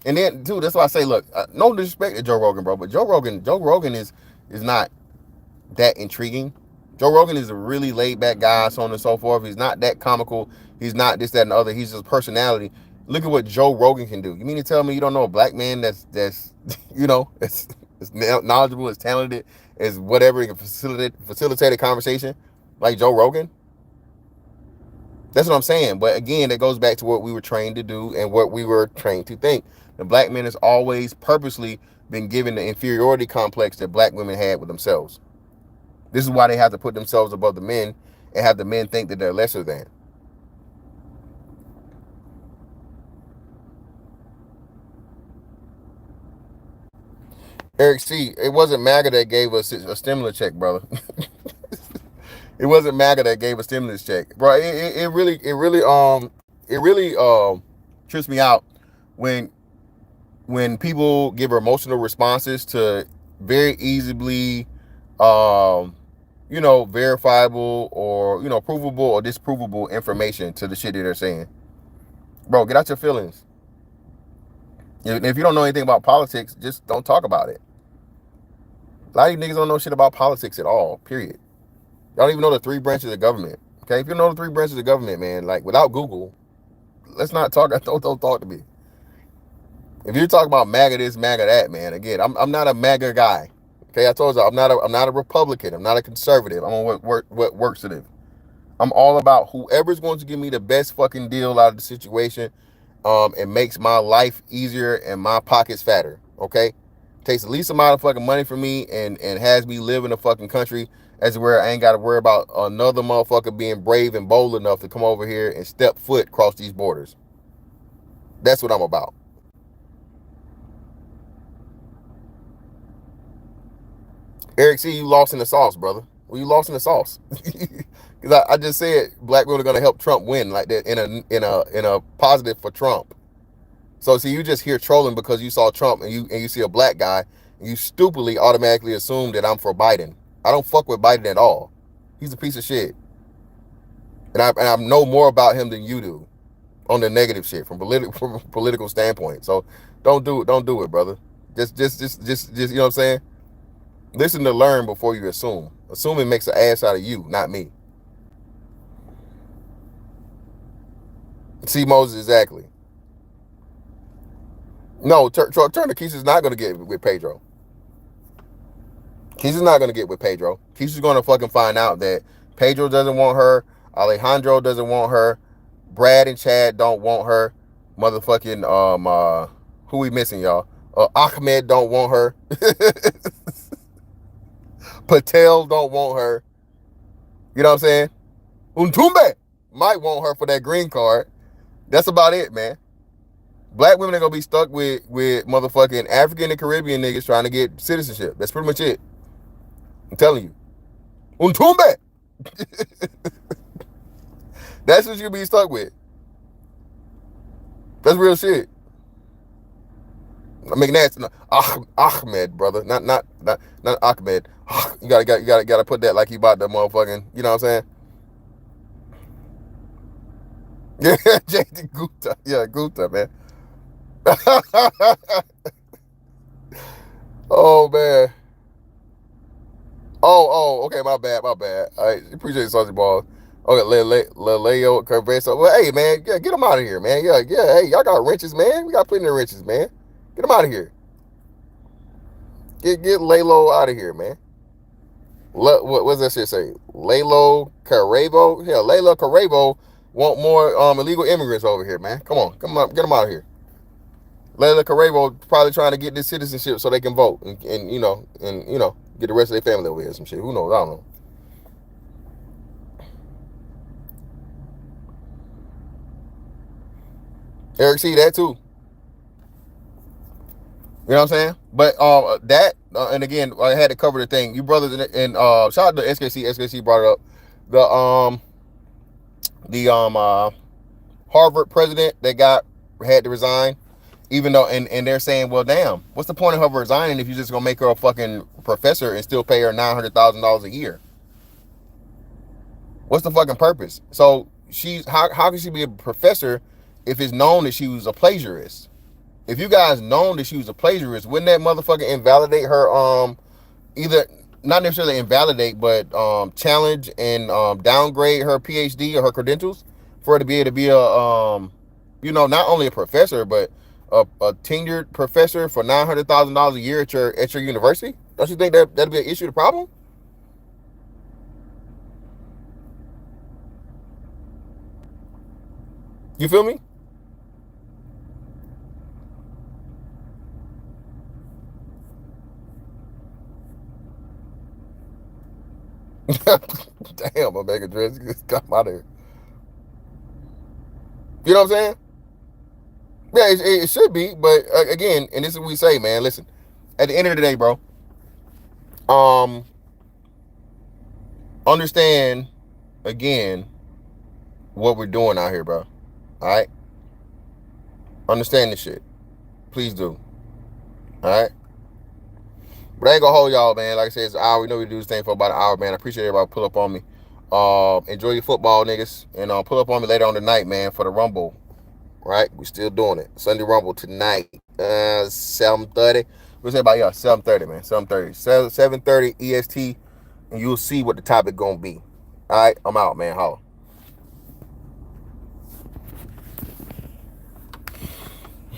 And then, dude, that's why I say, look, no disrespect to Joe Rogan, bro, but Joe Rogan is not that intriguing. Joe Rogan is a really laid back guy, so on and so forth. He's not that comical. He's not this, that, and the other. He's just personality. Look at what Joe Rogan can do. You mean to tell me you don't know a black man that's as knowledgeable, as talented, as whatever, he can facilitate a conversation like Joe Rogan? That's what I'm saying. But again, that goes back to what we were trained to do and what we were trained to think. The black man has always purposely been given the inferiority complex that black women had with themselves. This is why they have to put themselves above the men and have the men think that they're lesser than. Eric C., it wasn't MAGA that gave us a stimulus check, brother. It wasn't MAGA that gave a stimulus check, bro. It really trips me out when people give emotional responses to very easily, verifiable or provable or disprovable information to the shit that they're saying. Bro, get out your feelings. If you don't know anything about politics, just don't talk about it. A lot of you niggas don't know shit about politics at all, period. Y'all don't even know the three branches of government. Okay, if you know the three branches of government, man, like without Google, let's not talk. Don't talk to me. If you're talking about MAGA this, MAGA that, man, again, I'm not a MAGA guy. Okay, I told you I'm not a Republican. I'm not a conservative. I'm on what works for them. I'm all about whoever's going to give me the best fucking deal out of the situation, and makes my life easier and my pockets fatter. Okay, takes the least amount of fucking money from me and has me live in a fucking country as where I ain't got to worry about another motherfucker being brave and bold enough to come over here and step foot across these borders. That's what I'm about. Eric C., you lost in the sauce, brother. Well, you lost in the sauce. Because I just said black women are gonna help Trump win like that in a positive for Trump. So see, you just hear trolling because you saw Trump and you see a black guy and you stupidly automatically assume that I'm for Biden. I don't fuck with Biden at all. He's a piece of shit. And I know more about him than you do on the negative shit from a political standpoint. So don't do it, brother. Just you know what I'm saying? Listen to learn before you assume. Assuming makes an ass out of you, not me. See, Moses, exactly. No, Turner Keisha's not going to get with Pedro. Keisha's not going to get with Pedro. Keisha's going to fucking find out that Pedro doesn't want her. Alejandro doesn't want her. Brad and Chad don't want her. Motherfucking, who we missing, y'all? Ahmed don't want her. Patel don't want her. You know what I'm saying? Untumbe might want her for that green card. That's about it, man. Black women are gonna be stuck with motherfucking African and Caribbean niggas trying to get citizenship. That's pretty much it. I'm telling you. Untumbe. That's what you'll be stuck with. That's real shit. I mean, that's Ahmed, brother, not Ahmed. You gotta put that like you about the motherfucking. You know what I'm saying? Yeah, JT Gupta. Yeah, Gupta, man. Oh man. Okay, my bad. I appreciate sausage balls. Okay, Leo Carveso. Well, hey man, yeah, get him out of here, man. Yeah. Hey, y'all got wrenches, man. We got plenty of wrenches, man. Get him out of here. Get Lalo out of here, man. What's that shit say? Lalo Carrevo? Hell, Lalo Carrevo want more illegal immigrants over here, man. Come on, get them out of here. Lalo Carrevo probably trying to get this citizenship so they can vote and get the rest of their family over here. Some shit. Who knows? I don't know. Eric see that too. You know what I'm saying? But and again, I had to cover the thing. You brothers and shout out to SKC. SKC brought it up. The Harvard president that had to resign, even though and they're saying, well, damn, what's the point of her resigning if you're just gonna make her a fucking professor and still pay her $900,000 a year? What's the fucking purpose? So how can she be a professor if it's known that she was a plagiarist? If you guys known that she was a plagiarist, wouldn't that motherfucker invalidate her? Either not necessarily invalidate, but challenge and downgrade her PhD or her credentials for her to be able to be not only a professor but a tenured professor for $900,000 a year at your university? Don't you think that'd be an issue, the problem? You feel me? Damn, my bag of dress got out of here. You know what I'm saying? Yeah, it should be, but again, and this is what we say, man. Listen, at the end of the day, bro, um, understand again what we're doing out here, bro. All right, understand this shit. Please do. All right. But I ain't gonna hold y'all, man. Like I said, it's an hour. We know we do this thing for about an hour, man. I appreciate everybody pull up on me. Enjoy your football, niggas, and pull up on me later on tonight, man, for the Rumble. Right, we still doing it. Sunday Rumble tonight, 7:30. We'll say about 7:30, man. 7:30, 7:30 EST, and you'll see what the topic gonna be. All right, I'm out, man. Holla.